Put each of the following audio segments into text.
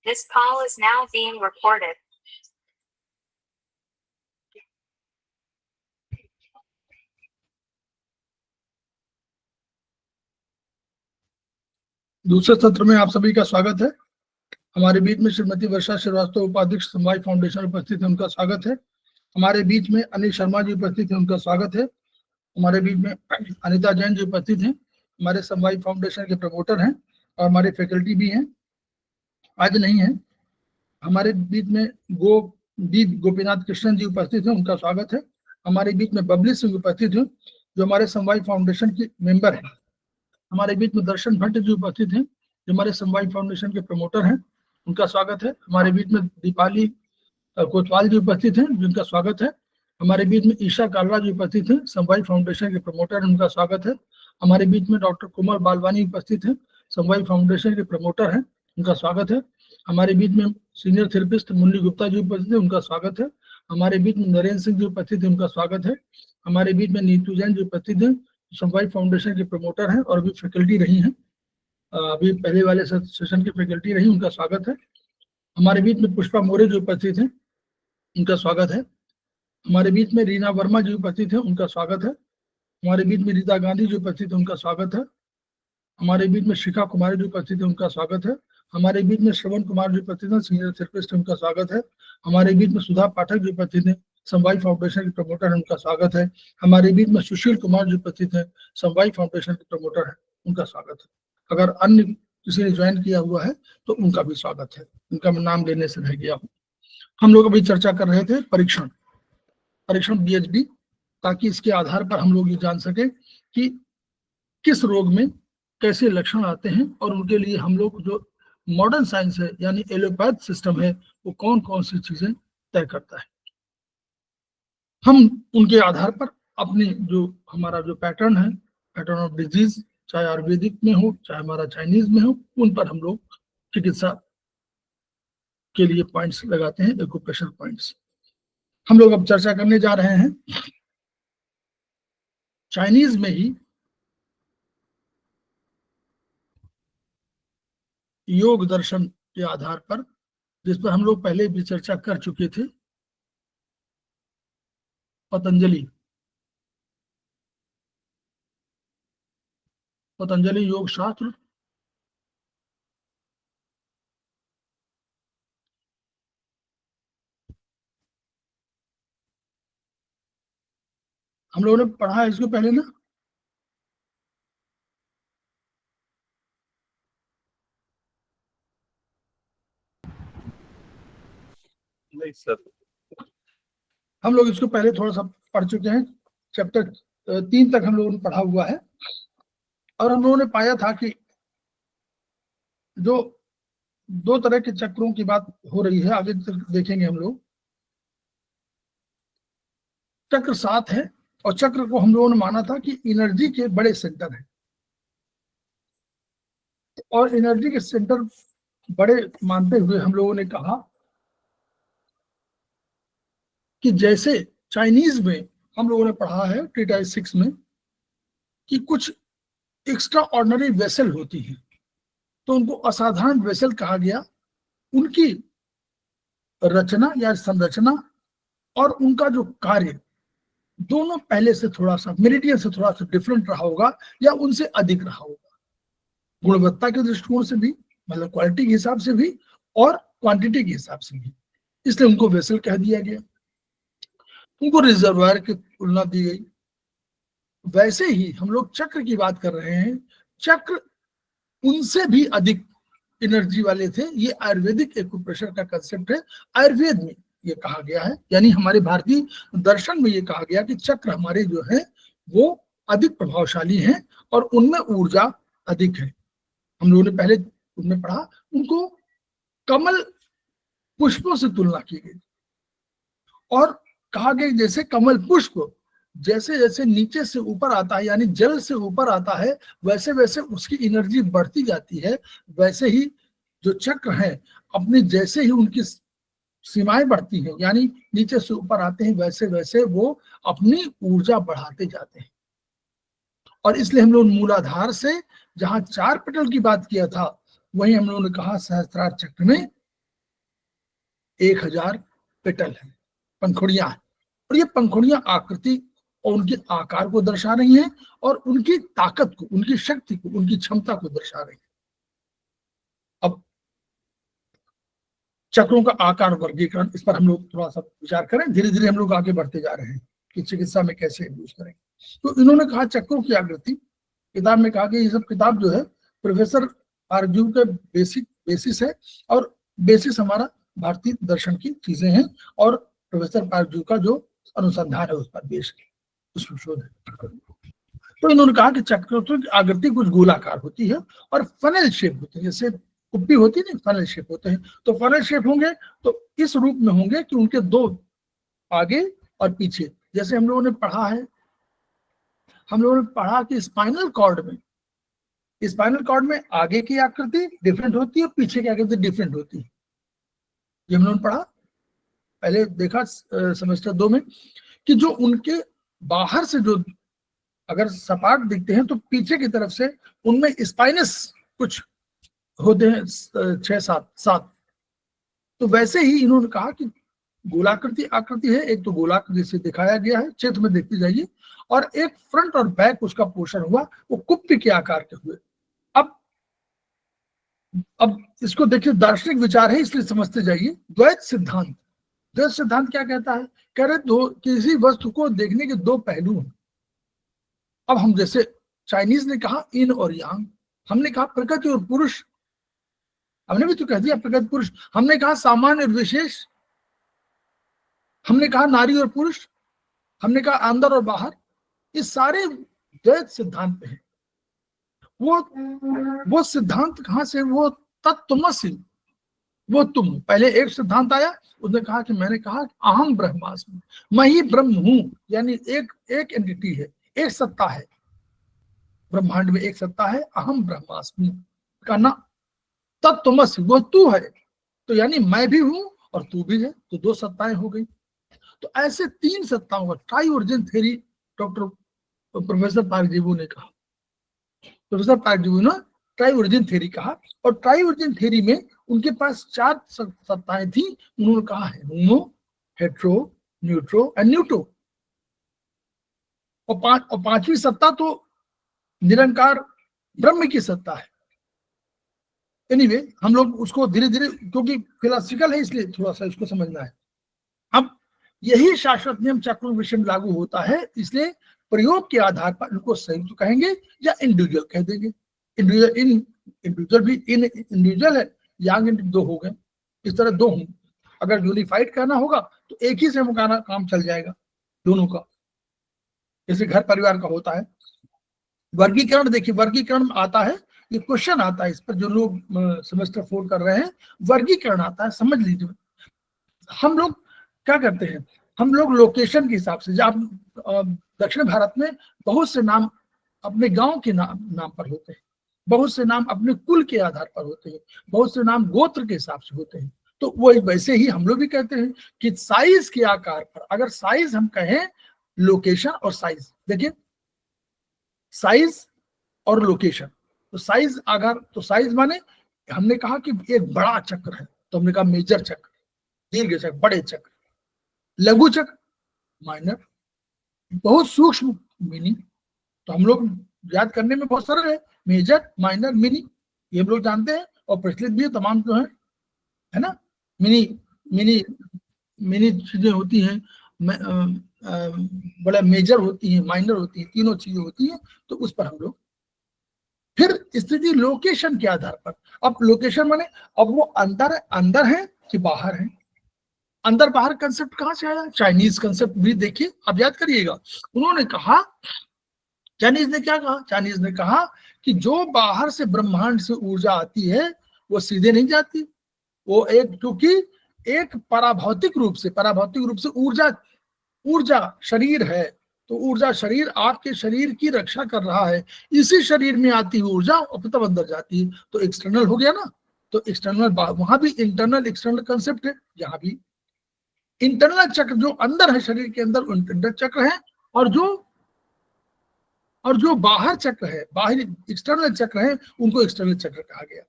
This call is now being recorded. दूसरे सत्र में आप सभी का स्वागत है। हमारे बीच में श्रीमती वर्षा श्रीवास्तव उपाध्यक्ष समवाय फाउंडेशन उपस्थित है, उनका स्वागत है। हमारे बीच में अनिल शर्मा जी उपस्थित है, उनका स्वागत है। हमारे बीच में अनिता जैन जी उपस्थित हैं, हमारे समवाय फाउंडेशन के प्रमोटर हैं और हमारे फैकल्टी भी हैं, आज नहीं है। हमारे बीच में गोपीनाथ कृष्णन जी उपस्थित हैं, उनका स्वागत है। हमारे बीच में बबली सिंह उपस्थित हैं, जो हमारे समवाय फाउंडेशन के मेंबर हैं। हमारे बीच में दर्शन भट्ट जी उपस्थित हैं, जो हमारे समवाय फाउंडेशन के प्रमोटर हैं, उनका स्वागत है। हमारे बीच में दीपाली कोतवाल जी उपस्थित हैं, जिनका स्वागत है। हमारे बीच में ईशा कालरा जी उपस्थित हैं, समवाय फाउंडेशन के प्रमोटर, उनका स्वागत है। हमारे बीच में डॉक्टर कुमार बालवानी उपस्थित हैं, समवाय फाउंडेशन के प्रमोटर हैं, उनका स्वागत है। हमारे बीच में सीनियर थेरेपिस्ट मुन्नी गुप्ता जी उपस्थित है, उनका स्वागत है। हमारे बीच में नरेंद्र सिंह जी उपस्थित है, उनका स्वागत है। हमारे बीच में नीतू जैन जी उपस्थित है, समवाय फाउंडेशन के प्रमोटर हैं और अभी फैकल्टी रही हैं, अभी पहले वाले सेशन की फैकल्टी रही, उनका स्वागत है। हमारे बीच में पुष्पा मोरे जो उपस्थित हैं, उनका स्वागत है। हमारे बीच में रीना वर्मा जी उपस्थित है, उनका स्वागत है। हमारे बीच में रीता गांधी जी उपस्थित है, उनका स्वागत है। हमारे बीच में शिखा कुमारी जी उपस्थित है, उनका स्वागत है। हमारे बीच में श्रवण कुमार जी उपस्थित है, सीनियर थेरेपिस्ट, उनका स्वागत है। हमारे बीच में सुधा पाठक जी उपस्थित है, समवाय फाउंडेशन के प्रमोटर है, उनका स्वागत है। हमारे बीच में सुशील कुमार जी उपस्थित है, समवाय फाउंडेशन के प्रमोटर है, उनका स्वागत है। अगर अन्य किसी ने ज्वाइन किया हुआ है तो उनका भी स्वागत है, उनका मैं नाम लेने से रह गया हूँ। हम लोग अभी चर्चा कर रहे थे परीक्षण BHD, ताकि इसके आधार पर हम लोग ये जान सके कि किस रोग में कैसे लक्षण आते हैं और उनके लिए हम लोग जो मॉडर्न साइंस है यानी एलोपैथ सिस्टम है वो कौन कौन सी चीजें तय करता है। हम उनके आधार पर अपने जो हमारा जो पैटर्न है, पैटर्न ऑफ डिजीज, चाहे आयुर्वेदिक में हो चाहे हमारा चाइनीज में हो, उन पर हम लोग चिकित्सा के लिए पॉइंट्स लगाते हैं, एक्यूप्रेशर पॉइंट्स। हम लोग अब चर्चा करने जा रहे हैं चाइनीज में ही योग दर्शन के आधार पर, जिस पर हम लोग पहले भी चर्चा कर चुके थे। पतंजलि योग शास्त्र, हम लोगों ने पढ़ा है इसको पहले ना? नहीं सर, हम लोग इसको पहले थोड़ा सा पढ़ चुके हैं। चैप्टर 3 तक हम लोगों ने पढ़ा हुआ है और हम लोगों ने पाया था कि जो 2 तरह के चक्रों की बात हो रही है, आगे तक देखेंगे हम लोग। चक्र 7 है और चक्र को हम लोगों ने माना था कि एनर्जी के बड़े सेंटर है और एनर्जी के सेंटर बड़े मानते हुए हम लोगों ने कहा कि जैसे चाइनीज में हम लोगों ने पढ़ा है ट्रीटाइज 6 में कि कुछ एक्स्ट्रा ऑर्डिनरी वेसल होती हैं, तो उनको असाधारण वेसल कहा गया। उनकी रचना या संरचना और उनका जो कार्य दोनों पहले से थोड़ा सा मेरिडियन से थोड़ा सा डिफरेंट रहा होगा या उनसे अधिक रहा होगा, गुणवत्ता के दृष्टिकोण से भी, मतलब क्वालिटी के हिसाब से भी और क्वांटिटी के हिसाब से भी, इसलिए उनको वेसल कह दिया गया। उनको रिजर्वायर की तुलना दी गई। वैसे ही हम लोग चक्र की बात कर रहे हैं, चक्र उनसे भी अधिक एनर्जी वाले थे। ये आयुर्वेदिक एक्यूप्रेशर का कंसेप्ट है, आयुर्वेद में ये कहा गया है, यानी हमारे भारतीय दर्शन में ये कहा गया कि चक्र हमारे जो है वो अधिक प्रभावशाली हैं और उनमें ऊर्जा अधिक है। हम लोगों ने पहले उनमें पढ़ा, उनको कमल पुष्पों से तुलना की गई और कहा गया जैसे कमल पुष्प जैसे जैसे नीचे से ऊपर आता है, यानी जल से ऊपर आता है, वैसे वैसे उसकी एनर्जी बढ़ती जाती है। वैसे ही जो चक्र है अपने जैसे ही उनकी सीमाएं बढ़ती हैं, यानी नीचे से ऊपर आते हैं, वैसे वैसे वो अपनी ऊर्जा बढ़ाते जाते हैं। और इसलिए हम लोग मूलाधार से जहां 4 पेटल की बात किया था, वहीं हम लोगों ने कहा सहस्त्रार चक्र में 1000 पेटल है, पंखुड़ियां हैं, और ये पंखुड़ियां आकृति और उनके आकार को दर्शा रही हैं और उनकी ताकत को, उनकी शक्ति को, उनकी क्षमता को दर्शा रही है। अब चक्रों का आकार वर्गीकरण, इस पर हम लोग थोड़ा सा विचार करें, धीरे धीरे हम लोग आगे बढ़ते जा रहे हैं कि चिकित्सा में कैसे यूज करेंगे। तो इन्होंने कहा चक्रों की आकृति, किताब में कहा कि ये सब किताब जो है प्रोफेसर आरजू के बेसिस है, और बेसिस हमारा भारतीय दर्शन की चीजें हैं, और प्रोफेसर आरजू का जो अनुसंधान है उस पर बेस्ड उस शोध है। तो इन्होंने कहा कि चक्रों की आकृति कुछ गोलाकार होती है और फनल शेप होती है, जैसे कुप्पी होती है ना, फनल शेप होते हैं। तो फनल शेप होंगे तो इस रूप में होंगे कि उनके दो आगे और पीछे, जैसे हम लोगों ने पढ़ा है, हम लोगों ने पढ़ा कि स्पाइनल कॉर्ड में आगे की आकृति डिफरेंट होती है, पीछे की आकृति डिफरेंट होती है। ये हम लोगों ने पढ़ा, पहले देखा सेमेस्टर 2 में, कि जो उनके बाहर से जो अगर सपाट दिखते हैं तो पीछे की तरफ से उनमें स्पाइनस कुछ होते हैं 6-7। तो वैसे ही इन्होंने कहा कि गोलाकृति आकृति है, एक तो गोलाकृति से दिखाया गया है, चित्र में देखते जाइए, और एक फ्रंट और बैक उसका पोर्शन हुआ वो कुप्पी के आकार के हुए। अब इसको देखिए, दार्शनिक विचार है इसलिए समझते जाइए। द्वैत सिद्धांत क्या कहता है? कह रहे दो किसी वस्तु को देखने के दो पहलू हैं। अब हम जैसे चाइनीज ने कहा इन और यांग, हमने कहा प्रकृति और पुरुष, हमने भी तो कह दिया प्रकृति पुरुष, हमने कहा सामान्य और विशेष, हमने कहा नारी और पुरुष, हमने कहा अंदर और बाहर। ये सारे द्वैत सिद्धांत पे हैं। वो सिद्धांत कहां से? वो तत्त्वमसि, वो तुम। पहले एक सिद्धांत आया, उसने कहा कि मैंने कहा अहम ब्रह्मास्मि, मैं ही ब्रह्म हूं, यानी एक एंटिटी है, एक सत्ता है, ब्रह्मांड में एक सत्ता है, अहम ब्रह्मास्मि का ना तत्त्वमसि, वो तू है, तो यानी मैं भी हूं और तू भी है, तो दो सत्ताएं हो गई। तो ऐसे तीन सत्ताओं का tri origin theory doctor professor Park Jae Woo ने कहा, प्रोफेसर पार्कजीवो ने ट्राई ओरिजिन थ्योरी कहा, और ट्राई ओरिजिन थ्योरी में उनके पास 4 सत्ताएं थी। उन्होंने कहा है होमो, हेट्रो, न्यूट्रो एंड न्यूटो, और पांचवी सत्ता तो निरंकार ब्रह्म की सत्ता है। एनीवे, हम लोग उसको धीरे धीरे, क्योंकि फिलोसफिकल है इसलिए थोड़ा सा इसको समझना है। अब यही शाश्वत नियम चक्रों विषय में लागू होता है, इसलिए प्रयोग के आधार पर इनको संयुक्त कहेंगे या इंडिविजुअल कह देंगे। इंडिविजुअल भी इंडिविजुअल है, यांग इंडिविजुअल दो हो गए, इस तरह दो हों। अगर यूनिफाइड करना होगा तो एक ही से मुकाना काम चल जाएगा दोनों का, जैसे घर परिवार का होता है। वर्गीकरण देखिए, वर्गीकरण आता है, ये क्वेश्चन आता है इस पर, जो लोग सेमेस्टर 4 कर रहे हैं, वर्गीकरण आता है, समझ लीजिए। हम लोग क्या करते हैं, हम लोग लोकेशन के हिसाब से, जब दक्षिण भारत में बहुत से नाम अपने गांव के नाम पर होते हैं, बहुत से नाम अपने कुल के आधार पर होते हैं, बहुत से नाम गोत्र के हिसाब से होते हैं। तो वो वैसे ही हम लोग भी कहते हैं कि साइज के आकार पर, अगर साइज हम कहें, लोकेशन और साइज, देखिए साइज और लोकेशन, तो साइज अगर, तो साइज माने हमने कहा कि एक बड़ा चक्र है, तो हमने कहा मेजर चक्र, दीर्घ चक्र, बड़े चक्र, लघु चक्र, माइनर, बहुत सूक्ष्म, मिनी। तो हम लोग याद करने में बहुत सरल है, मेजर, माइनर, मिनी, ये हम लोग जानते हैं और प्रचलित भी है तमाम जो है ना। मिनी मिनी मिनी चीजें होती हैं, बड़ा मेजर होती है, माइनर होती है, तीनों चीजें होती हैं। तो उस पर हम लोग फिर स्थिति लोकेशन के आधार पर, अब लोकेशन माने अब वो अंदर है कि बाहर है। अंदर बाहर कंसेप्ट कहां से आया? चाइनीज कंसेप्ट भी देखिए, अब याद करिएगा। उन्होंने कहा, चाइनीज ने क्या कहा? चाइनीज ने कहा कि जो बाहर से ब्रह्मांड से ऊर्जा आती है वो सीधे नहीं जाती, वो एक, क्योंकि एक पराभौतिक रूप से ऊर्जा शरीर है, तो ऊर्जा शरीर आपके शरीर की रक्षा कर रहा है, इसी शरीर में आती हुई ऊर्जा तब अंदर जाती है, तो एक्सटर्नल हो गया ना। तो एक्सटर्नल, वहां भी इंटरनल एक्सटर्नल कंसेप्ट है, यहाँ भी इंटरनल चक्र जो अंदर है शरीर के अंदर, इंटरनल चक्र है, और जो बाहर चक्र है, बाहरी एक्सटर्नल चक्र है, उनको एक्सटर्नल चक्र कहा गया।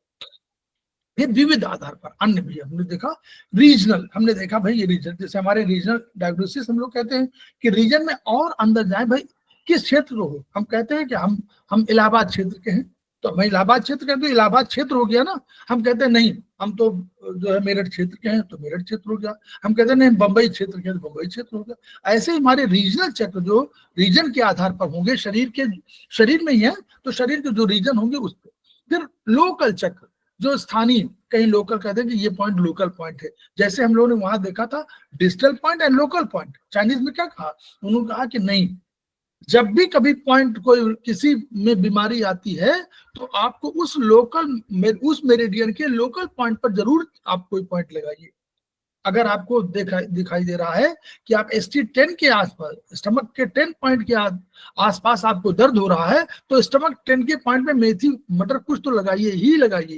फिर विविध आधार पर अन्य भी हमने देखा। रीजनल हमने देखा भाई, ये रीजन जैसे हमारे रीजनल डायग्नोसिस हम लोग कहते हैं कि रीजन में और अंदर जाए भाई, किस क्षेत्र को हो। हम कहते हैं कि हम इलाहाबाद क्षेत्र के हैं, तो हम इलाहाबाद क्षेत्र के, तो इलाहाबाद क्षेत्र हो गया ना। हम कहते हैं नहीं, हम तो जो है मेरठ क्षेत्र के हैं, तो मेरठ क्षेत्र हो गया। हम कहते हैं नहीं, बंबई क्षेत्र के हैं, तो बंबई क्षेत्र हो गया। ऐसे ही हमारे रीजनल चक्र जो रीजन के आधार पर होंगे, शरीर में ही है तो शरीर के जो रीजन होंगे उस पर। फिर लोकल चक्र जो स्थानीय, कहीं लोकल कहते हैं कि ये पॉइंट लोकल पॉइंट है। जैसे हम लोगों ने वहां देखा था digital point and local point. Chinese में क्या कहा, उन्होंने कहा कि नहीं, जब भी कभी पॉइंट कोई किसी में बीमारी आती है तो आपको उस मेरिडियन के लोकल पॉइंट पर जरूर आप कोई पॉइंट लगाइए। अगर आपको दिखाई दे रहा है कि आप ST10 के आसपास, स्टमक के 10 पॉइंट के आसपास आपको दर्द हो रहा है, तो स्टमक 10 के पॉइंट में मेथी मटर कुछ तो लगाइए ही लगाइए,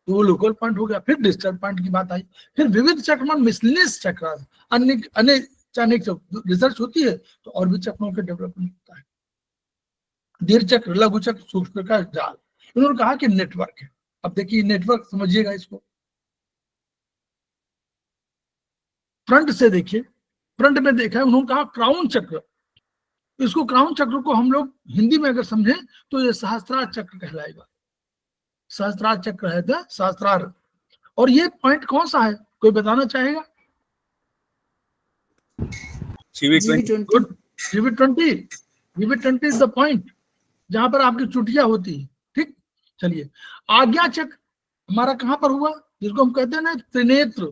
तो वो लोकल पॉइंट हो गया। फिर डिजिटल पॉइंट की बात आई। फिर विविध चक्र, मिसलिनियस चक्र, अन्य रिसर्च होती है तो और भी चक्रों के डेवलपमेंट होता है। दीर्घ चक्र, लघु चक्र, सूक्ष्म प्रकाश, जाल। इन्होंने कहा कि नेटवर्क है। अब देखिए नेटवर्क समझिएगा इसको, फ्रंट से देखिए। फ्रंट में देखा है, उन्होंने कहा क्राउन चक्र। इसको क्राउन चक्र को हम लोग हिंदी में अगर समझें तो ये सहस्त्रार चक्र कहलाएगा। सहस्त्रार चक्र है था, सहस्त्रार। और ये पॉइंट कौन सा है, कोई बताना चाहेगा? CV20। CV20 is the point जहां पर आपकी चुटिया होती है। ठीक, चलिए। आज्ञा चक्र हमारा कहां पर हुआ, जिसको हम कहते हैं ना त्रिनेत्र,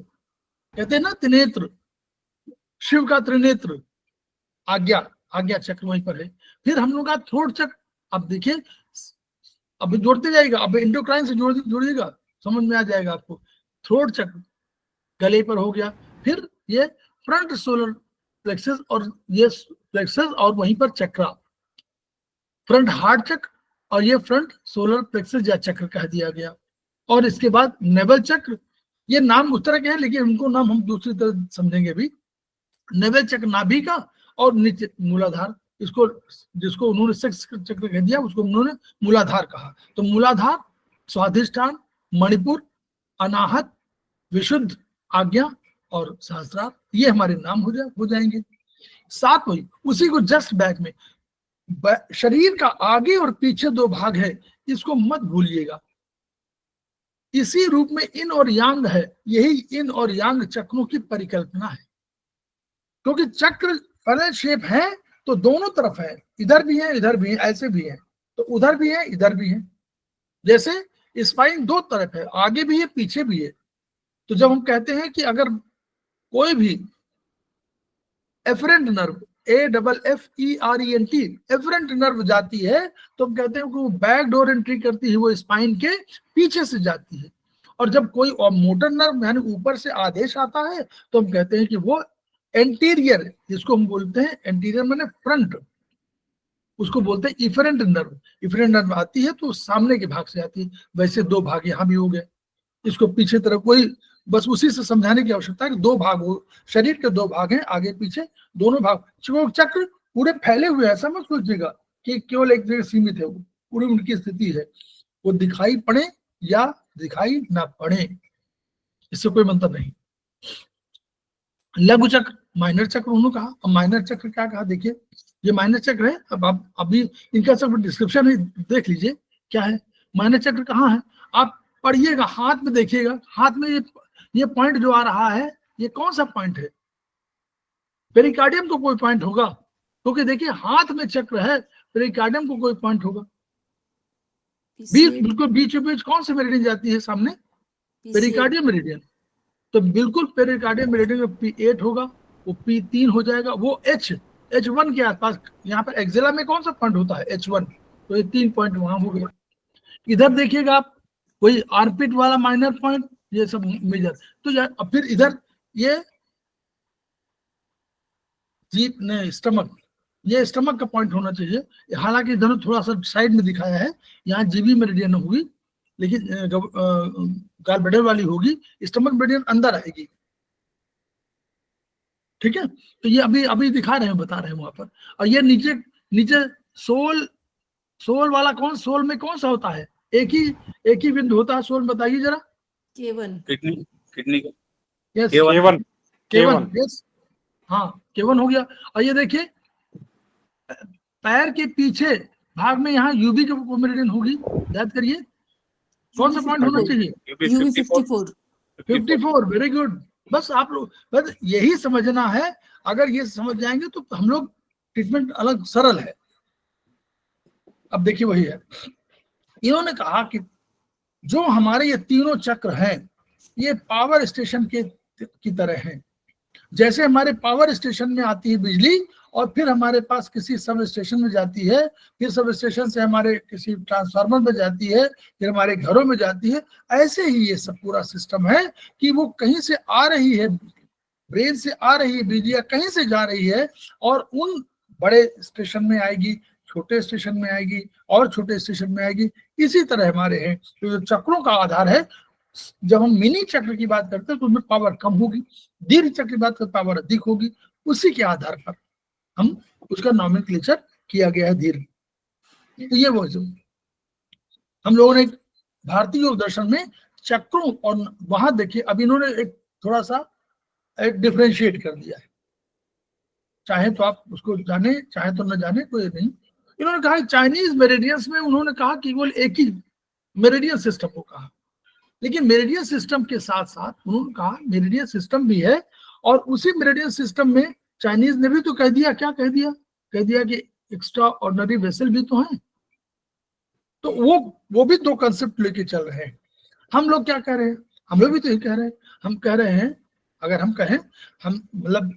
कहते हैं ना त्रिनेत्र, शिव का त्रिनेत्र। आज्ञा चक्र वहीं पर है। फिर हम लोग का थ्रोट चक्र। अब देखिए, अब जोड़ते जाएगा, अब इंडोक्राइन से जोड़िएगा, समझ में आ जाएगा आपको। थ्रोट चक्र गले पर हो गया। फिर ये फ्रंट सोलर प्लेक्सस, और ये प्लेक्सस और वहीं पर चक्रा, फ्रंट हार्ट चक्र और ये फ्रंट सोलर प्लेक्सस या चक्र कह दिया गया। और इसके बाद नेवल चक्र। ये नाम उस तरह के हैं लेकिन उनको नाम हम दूसरी तरह समझेंगे भी। नेवल चक्र नाभि का, और नीचे मूलाधार, इसको जिसको उन्होंने सेक्स चक्र कह दिया उसको उन्होंने मूलाधार कहा। तो मूलाधार, स्वाधिष्ठान, मणिपुर, अनाहत, विशुद्ध, आज्ञा और सहस्त्रार, ये हमारे नाम हो जाएंगे। साथ वही उसी को जस्ट बैक में शरीर का आगे और पीछे दो भाग है, इसको मत भूलिएगा। इसी रूप में इन और यांग है, यही इन और यांग चक्रों की परिकल्पना है। क्योंकि चक्र पैरेलल शेप है तो दोनों तरफ है, इधर भी है इधर भी है, ऐसे भी है, तो उधर भी है इधर भी है। जैसे स्पाइन दो तरफ है, आगे भी है पीछे भी है। तो जब हम कहते हैं कि अगर कोई भी afferent nerve, AFFERENT, afferent nerve जाती है तो हम कहते हैं कि वो बैक डोर एंट्री करती है, वो स्पाइन के पीछे से जाती है। और जब कोई मोटर नर्व यानी ऊपर से आदेश आता है तो हम कहते हैं कि वो एंटीरियर, जिसको हम बोलते हैं एंटीरियर माने फ्रंट, उसको बोलते हैं इफरेंट नर्व। इफरेंट नर्व आती है तो सामने के भाग से आती है। वैसे दो भाग यहाँ भी हो गए, इसको पीछे तरफ, कोई बस उसी से समझाने की आवश्यकता है कि दो भाग हो, शरीर के दो भाग हैं, आगे पीछे दोनों भाग। चक्र पूरे फैले हुए हैं, ऐसा मत सोचिएगा कि केवल एक जगह सीमित है, वो पूरी उनकी स्थिति है। वो दिखाई पड़े या दिखाई ना पड़े, इससे कोई मतलब नहीं। लघु चक्र, माइनर चक्र उन्होंने कहा। अब माइनर चक्र क्या कहा, देखिए ये माइनर चक्र है। अब आप अभी इनका सब डिस्क्रिप्शन ही देख लीजिए क्या है। माइनर चक्र कहाँ है, आप पढ़िएगा, हाथ में देखिएगा। हाथ में ये पॉइंट जो आ रहा है, ये कौन सा पॉइंट है? पेरिकार्डियम को कोई पॉइंट होगा, क्योंकि देखिए हाथ में चक्र है, पेरिकार्डियम को कोई पॉइंट होगा। बिल्कुल बीच कौन से मेरिडियन जाती है सामने, पेरिकार्डियम मेरिडियन। तो बिल्कुल पेरिकार्डियम मेरिडियन में P8 होगा, वो P3 हो जाएगा, वो H1 के आसपास। यहाँ पर एक्सेला में कौन सा पॉइंट होता है, H1, तो ये 3 पॉइंट वहां हो गया। इधर देखिएगा आप, वही आर्पिट वाला माइनर पॉइंट, ये सब मेजर। तो फिर इधर ये जीप ने स्टमक, ये स्टमक का पॉइंट होना चाहिए। हालांकि इधर थोड़ा सा साइड में दिखाया है, यहाँ जीबी मेरिडियन होगी, लेकिन गॉलब्लैडर वाली होगी, स्टमक मेरिडियन अंदर आएगी। ठीक है, तो ये अभी दिखा रहे हैं, बता रहे हैं वहां पर। और ये नीचे सोल वाला कौन, सोल में कौन सा होता है, एक ही बिंदु होता है सोल, बताइए जरा। K1 किडनी का यस K1 केवन, यस हाँ केवन हो गया। और ये देखिए पैर के पीछे भाग में यहाँ यूबी की मेरिडियन होगी, याद करिए कौन सा पॉइंट होना चाहिए? UV 54 54, very good. बस आप लोग बस यही समझना है, अगर ये समझ जाएंगे तो हम लोग ट्रीटमेंट अलग सरल है। अब देखिए वही है, इन्होंने कहा कि जो हमारे ये तीनों चक्र हैं ये पावर स्टेशन के की तरह हैं। जैसे हमारे पावर स्टेशन में आती है बिजली और फिर हमारे पास किसी सब स्टेशन में जाती है, फिर सब स्टेशन से हमारे किसी ट्रांसफार्मर में जाती है, फिर हमारे घरों में जाती है, ऐसे ही ये सब पूरा सिस्टम है कि वो कहीं से आ रही है, ब्रेन से आ रही है बिजली या कहीं से जा रही है और उन बड़े स्टेशन में आएगी, छोटे स्टेशन में आएगी और छोटे स्टेशन में आएगी। इसी तरह हमारे हैं तो जो चक्रों का आधार है, जब हम मिनी चक्र की बात करते हैं तो उनमें पावर कम होगी, दीर्घ चक्र की बात करते पावर अधिक होगी, उसी के आधार पर हम उसका नॉमेनक्लेचर किया गया है दीर्घ। तो ये वो हम लोगों ने भारतीय योग दर्शन में चक्रों और वहां देखिए अब इन्होंने एक थोड़ा सा एक डिफरेंशिएट कर दिया है, चाहे तो आप उसको जाने चाहे तो न जाने कोई नहीं। इन्होंने कहा चाइनीज मेरिडियंस में उन्होंने कहा केवल एक ही मेरिडियन सिस्टम को कहा, लेकिन मेरिडियन सिस्टम के साथ साथ उन्होंने कहा मेरिडियन सिस्टम भी है और उसी मेरिडियन सिस्टम में चाइनीज ने भी तो कह दिया, क्या कह दिया? कह दिया कि एक्स्ट्रा ऑर्डिनरी वेसल भी तो हैं। तो वो भी दो कंसेप्ट लेके चल रहे हैं। हम लोग क्या कह रहे हैं? हम लोग भी तो यही कह रहे हैं। हम कह रहे हैं, अगर हम कहें, हम मतलब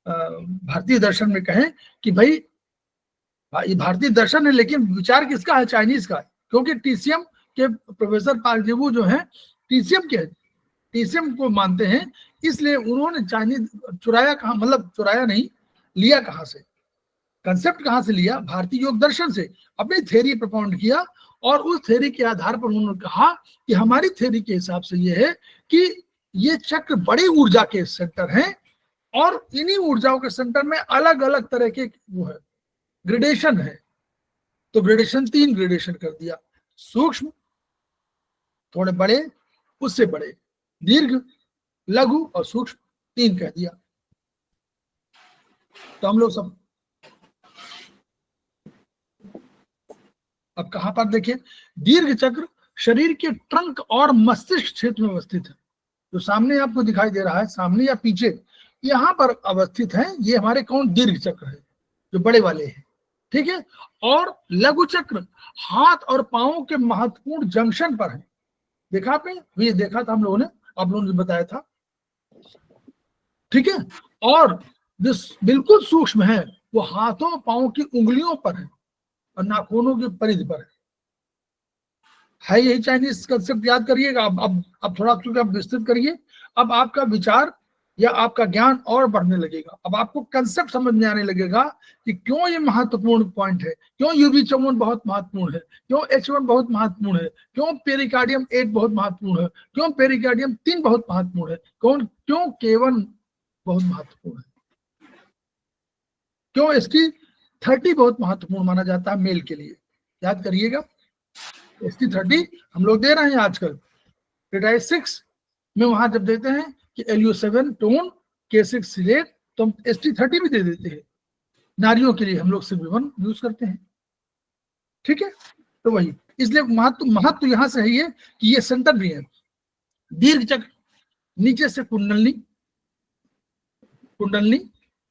भारतीय दर्शन में कहें कि भाई ये भारतीय दर्शन है लेकिन विचार किसका है? चाइनीज का है, क्योंकि टीसीएम के प्रोफेसर पार्क जेबू जो है टीसीएम को मानते हैं, इसलिए उन्होंने चाइनीज चुराया कहाँ, मतलब चुराया नहीं, लिया कहाँ से, कंसेप्ट कहाँ से लिया? भारतीय योग दर्शन से अपनी थ्योरी प्रपोंड किया और उस थ्योरी के आधार पर उन्होंने कहा कि हमारी थ्योरी के हिसाब से ये है कि ये चक्र बड़ी ऊर्जा के सेंटर हैं और इन्हीं ऊर्जाओं के सेंटर में अलग अलग तरह के वो है ग्रेडेशन है। तो ग्रेडेशन 3 ग्रेडेशन कर दिया, सूक्ष्म, थोड़े बड़े, उससे बड़े, दीर्घ, लघु और सूक्ष्म, 3 कह दिया। तो हम लोग सब अब कहां पर देखिए, दीर्घ चक्र शरीर के ट्रंक और मस्तिष्क क्षेत्र में अवस्थित है, जो सामने आपको दिखाई दे रहा है, सामने या पीछे, यहां पर अवस्थित है। ये हमारे कौन? दीर्घ चक्र है, जो बड़े वाले हैं, ठीक है। और लघु चक्र हाथ और पांव के महत्वपूर्ण जंक्शन पर है। देखा आपने? ये देखा था हम लोगों ने, आप लोगों ने बताया था, ठीक है। और जो बिल्कुल सूक्ष्म है वो हाथों पांव की उंगलियों पर है और नाखूनों की परिधि पर है। यही चाइनीज कंसेप्ट, याद करिएगा। अब थोड़ा क्योंकि आप विस्तृत करिए, अब आपका विचार या आपका ज्ञान और बढ़ने लगेगा। अब आपको कंसेप्ट समझ में आने लगेगा कि क्यों ये महत्वपूर्ण पॉइंट है, क्यों UV51 बहुत महत्वपूर्ण है, क्यों H1 बहुत महत्वपूर्ण है, क्यों पेरिकार्डियम 8 बहुत महत्वपूर्ण है, क्यों पेरिकार्डियम 3 बहुत महत्वपूर्ण है, क्यों K1 बहुत महत्वपूर्ण है, क्यों ST30 बहुत महत्वपूर्ण माना जाता है मेल के लिए। याद करिएगा, ST30 हम लोग दे रहे हैं आजकल पेटाइट 6 में, वहां जब देते हैं कि LU7 टोन, K6 सिलेट, तो हम ST30 भी दे देते हैं। नारियों के लिए हम लोग CB1 यूज करते हैं, ठीक है। तो वही, इसलिए महत्व यहां से है ये कि ये सेंटर भी है। दीर्घ चक्र नीचे से कुंडलनी,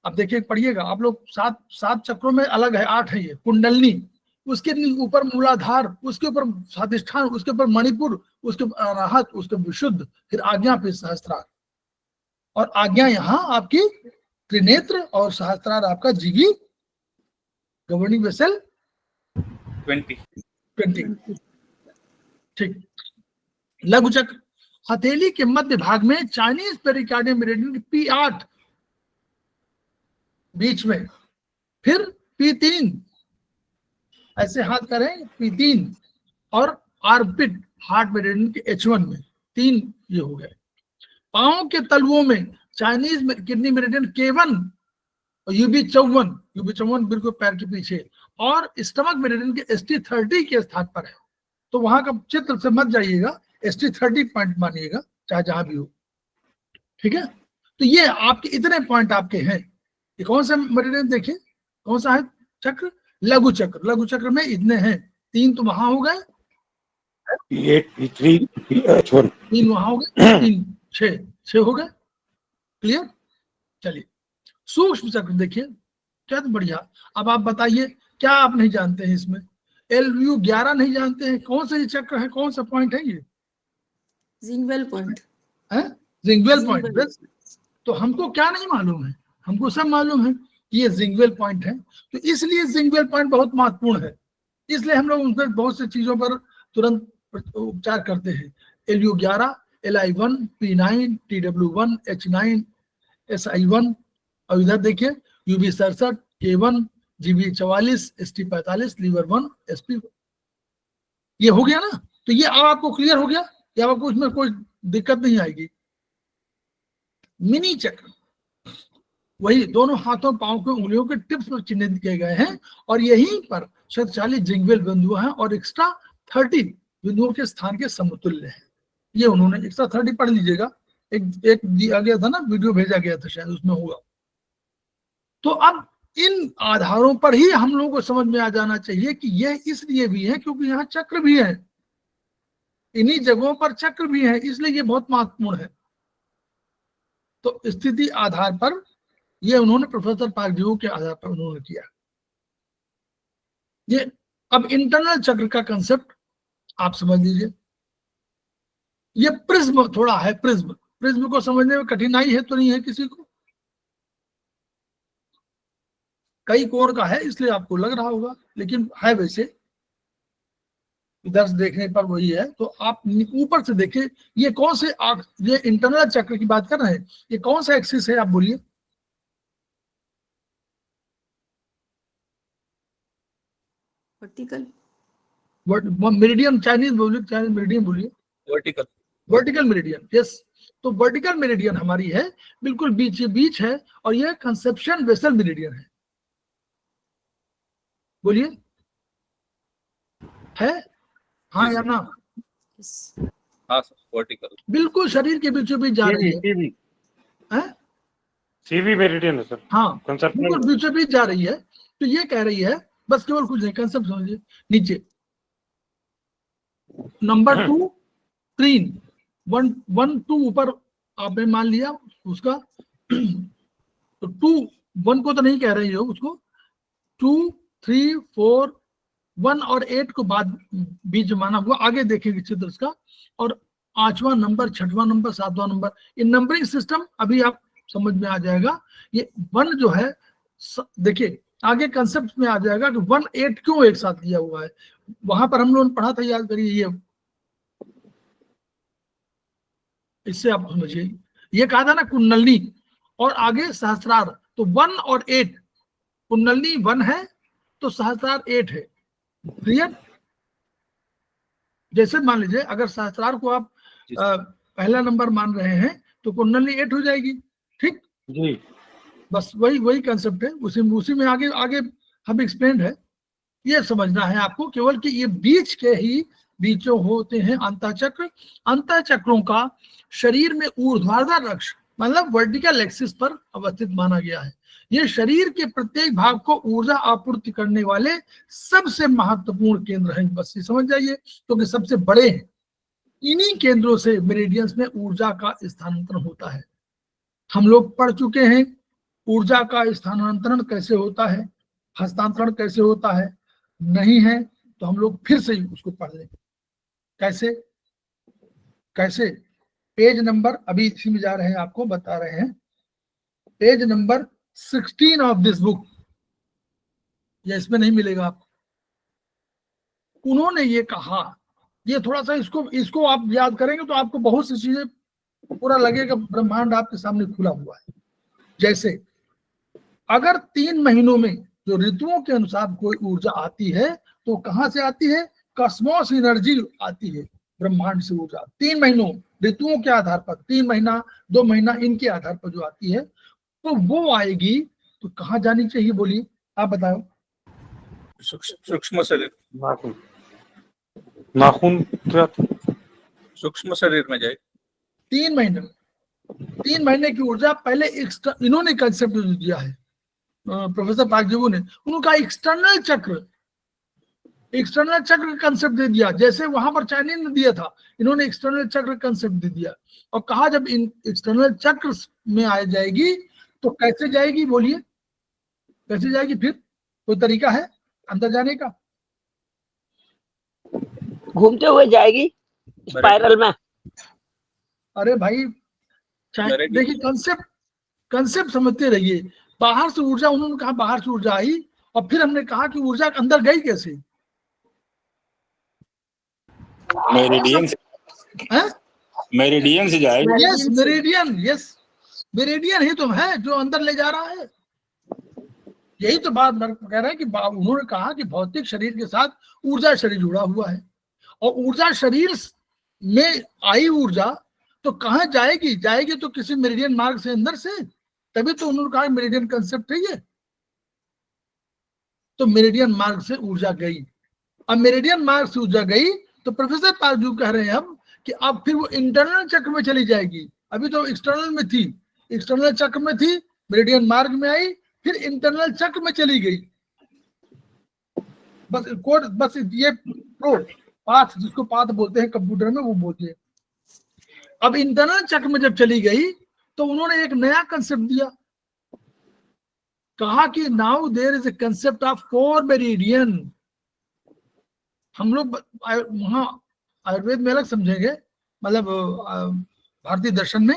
अब देखिए पढ़िएगा आप लोग, 7 चक्रों में अलग है, 8 है ये कुंडलनी, उसके ऊपर मूलाधार, उसके ऊपर स्वादिष्ठान, उसके ऊपर मणिपुर, उसके अनाहत, उसके विशुद्ध, फिर आज्ञा, फिर सहस्त्रार। और आज्ञा यहाँ आपकी त्रिनेत्र और सहस्त्रार आपका जिगी, गवर्निंग वेसल 20, ठीक। लघु चक्र हथेली के मध्य भाग में, चाइनीज पेरिकार्डियम मेरिडियन P8 बीच में, फिर P3 ऐसे हाथ करें, P3, और आर्पिट हार्ट मेरिडियन के H1 में 3 ये हो गए। पांव के तलवों में चाइनीज किडनी मेरिडियन K1 और UB54 बिल्कुल पैर के पीछे, और स्टमक मेरिडियन के ST30 के स्थान पर है। तो वहां का चित्र से मत जाइएगा, ST30 पॉइंट मानिएगा, चाहे जहां भी हो, ठीक है। तो ये आपके इतने पॉइंट आपके हैं। ये कौन सा मेरिडियन देखिए, कौन सा है चक्र? लघु चक्र। लघु चक्र में इतने हैं, 3 तो वहां हो गए, P8, P3, H1. 3 वहां हो गए, 3 6 हो गए, क्लियर। चलिए सूक्ष्म चक्र देखिए, क्या तो बढ़िया। अब आप बताइए क्या आप नहीं जानते हैं इसमें? LU11 नहीं जानते हैं? कौन सा ये चक्र है, कौन सा पॉइंट है ये? जिंगवेल पॉइंट। है जिंगवेल जिंगवेल। पॉइंट। बस तो हमको क्या नहीं मालूम है? हमको सब मालूम है कि ये जिंगवेल पॉइंट है। तो इसलिए जिंगवेल पॉइंट बहुत महत्वपूर्ण है, इसलिए हम लोग उन पर बहुत सी चीजों पर तुरंत उपचार करते हैं। LU11, LI1, P9, TW1, H9, SI1, और इधर देखिए UB67, K1, GB44, ST45, liver 1, SP। ये हो गया ना? तो ये अब आपको क्लियर हो गया, या आपको इसमें कोई दिक्कत नहीं आएगी। मिनी चक्र वही दोनों हाथों पांव के उंगलियों के टिप्स पर चिन्हित किए गए हैं, और यहीं पर शक्तिशाली जिंगवेल बिंदु हैं और एक्स्ट्रा 30 बिंदुओं के स्थान के समतुल्य हैं। ये उन्होंने एक्स्ट्रा 30 पढ़ लीजिएगा, एक दिया गया था ना, वीडियो भेजा गया था शायद, उसमें होगा। तो अब इन आधारों पर ही हम लोगों को समझ में आ जाना चाहिए कि यह इसलिए भी है क्योंकि यहाँ चक्र भी है, इन्हीं जगहों पर चक्र भी है, इसलिए ये बहुत महत्वपूर्ण है। तो स्थिति आधार पर ये उन्होंने प्रोफेसर पागजीओ के आधार पर उन्होंने किया। ये अब इंटरनल चक्र का कंसेप्ट आप समझ लीजिए। ये प्रिज्म थोड़ा है, प्रिज्म को समझने में कठिनाई है तो नहीं है किसी को? कई कोण का है इसलिए आपको लग रहा होगा, लेकिन है वैसे इधर से देखने पर वही है। तो आप ऊपर से देखिए, ये कौन से ये इंटरनल चक्र की बात कर रहे हैं, ये कौन सा एक्सिस है आप बोलिए? वर्टिकल। मेरिडियन, चाइनीज बोलिए, चाइनीज मेरिडियन बोलिए। वर्टिकल। Vertical meridian, yes. तो वर्टिकल मेरिडियन हमारी है बिल्कुल बीच है, और यह कंसेप्शन वेसल मेरिडियन है। बोलिए, है? हाँ या ना? हाँ सर, वर्टिकल बिल्कुल शरीर के बीचों बीच जा रही है। हैं? CV मेरिडियन है सर। हाँ कंसेप्ट बिल्कुल बीचों बीच जा रही है। तो ये कह रही है, बस केवल कुछ नहीं, कंसेप्ट समझिए। नीचे नंबर 2 3 1 1 2 ऊपर आपने मान लिया उसका, तो 2 1 को तो नहीं कह रही हो उसको, 2 3 4 1 और 8 को बाद बीच माना हुआ। आगे देखेंगे चित्र इसका, और 5वां नंबर, 6वां नंबर, 7वां नंबर, ये नंबरिंग सिस्टम अभी आप समझ में आ जाएगा। ये 1 जो है, देखिए आगे कंसेप्ट में आ जाएगा कि 1 8 क्यों एक साथ दिया हुआ है। वहां पर हम लोगों ने पढ़ा था, याद करिए, ये इससे आप समझिए। ये कहा था ना कुंडलनी, और आगे सहस्त्रार। तो 1 और 8, कुंडलनी 1 है तो सहस्त्रार 8 है, क्लियर? जैसे मान लीजिए अगर सहस्त्रार को आप पहला नंबर मान रहे हैं तो कुंडलनी 8 हो जाएगी, ठीक जी। बस वही कंसेप्ट है, उसी में आगे हम एक्सप्लेन है। ये समझना है आपको केवल कि ये बीच के ही बीचों होते हैं अंतःचक्र। अंतःचक्रों का शरीर में ऊर्ध्वाधर अक्ष मतलब वर्टिकल एक्सिस पर अवस्थित माना गया है। ये शरीर के प्रत्येक भाग को ऊर्जा आपूर्ति करने वाले सबसे महत्वपूर्ण केंद्र हैं। बस ये समझ जाइए, क्योंकि सबसे बड़े हैं। इन्हीं केंद्रों से मेरिडियंस में ऊर्जा का स्थानांतरण होता है। हम लोग पढ़ चुके हैं ऊर्जा का स्थानांतरण कैसे होता है, हस्तांतरण कैसे होता है। नहीं है तो हम लोग फिर से उसको पढ़ लें। कैसे पेज नंबर, अभी इसी में जा रहे हैं, आपको बता रहे हैं। Page number 16 of this book, या इसमें नहीं मिलेगा आपको। उन्होंने ये कहा, ये थोड़ा सा इसको आप याद करेंगे तो आपको बहुत सी चीजें पूरा लगेगा, ब्रह्मांड आपके सामने खुला हुआ है। जैसे अगर 3 महीनों में जो ऋतुओं के अनुसार कोई ऊर्जा आती है तो कहां से आती है? कॉस्मोस एनर्जी आती है, ब्रह्मांड से ऊर्जा 3 महीनों ऋतुओं के आधार पर, 3 महीना 2 महीना इनके आधार पर जो आती है, तो वो आएगी तो कहां जानी चाहिए? बोलिए, आप बताओ। सूक्ष्म शरीर, नाखून सूक्ष्म शरीर में जाए। 3 महीने में, 3 महीने की ऊर्जा पहले इन्होंने कंसेप्ट दिया है प्रोफेसर पाकजीबू ने। उन्होंने कहा एक्सटर्नल चक्र का कंसेप्ट दे दिया, जैसे वहां पर चाइनीज ने दिया था, इन्होंने एक्सटर्नल चक्र कंसेप्ट दे दिया और कहा जब इन एक्सटर्नल चक्र में आ जाएगी तो कैसे जाएगी, बोलिए कैसे जाएगी? फिर कोई तरीका है अंदर जाने का? घूमते हुए जाएगी स्पाइरल में। अरे भाई देखिए कंसेप्ट समझते रहिए। बाहर से ऊर्जा, उन्होंने कहा बाहर से ऊर्जा आई और फिर हमने कहा कि ऊर्जा अंदर गई कैसे? मेरिडियन से जाएगी। यस मेरिडियन ही तो है जो अंदर ले जा रहा है। यही तो बात कह रहे हैं कि उन्होंने कहा कि भौतिक शरीर के साथ ऊर्जा शरीर जुड़ा हुआ है और ऊर्जा शरीर में आई ऊर्जा तो कहाँ जाएगी? जाएगी तो किसी मेरिडियन मार्ग से अंदर से, तभी तो उन्होंने कहा मेरिडियन कंसेप्ट है ये। तो मेरिडियन मार्ग से ऊर्जा गई। अब मेरिडियन मार्ग से ऊर्जा गई तो प्रोफेसर पाकजीबू कह रहे हैं अब कि अब फिर वो इंटरनल चक्र में चली जाएगी। अभी तो एक्सटर्नल में थी, एक्सटर्नल चक्र में थी, मेरिडियन मार्ग में आई, फिर इंटरनल चक्र में चली गई। बस ये पाथ, जिसको पाथ बोलते हैं कंप्यूटर में, वो बोलते हैं। अब इंटरनल चक्र में जब चली गई तो उन्होंने एक नया कंसेप्ट दिया, कहा कि now there is a concept of core meridian. हम लोग वहां आयुर्वेद में अलग समझेंगे, मतलब भारतीय दर्शन में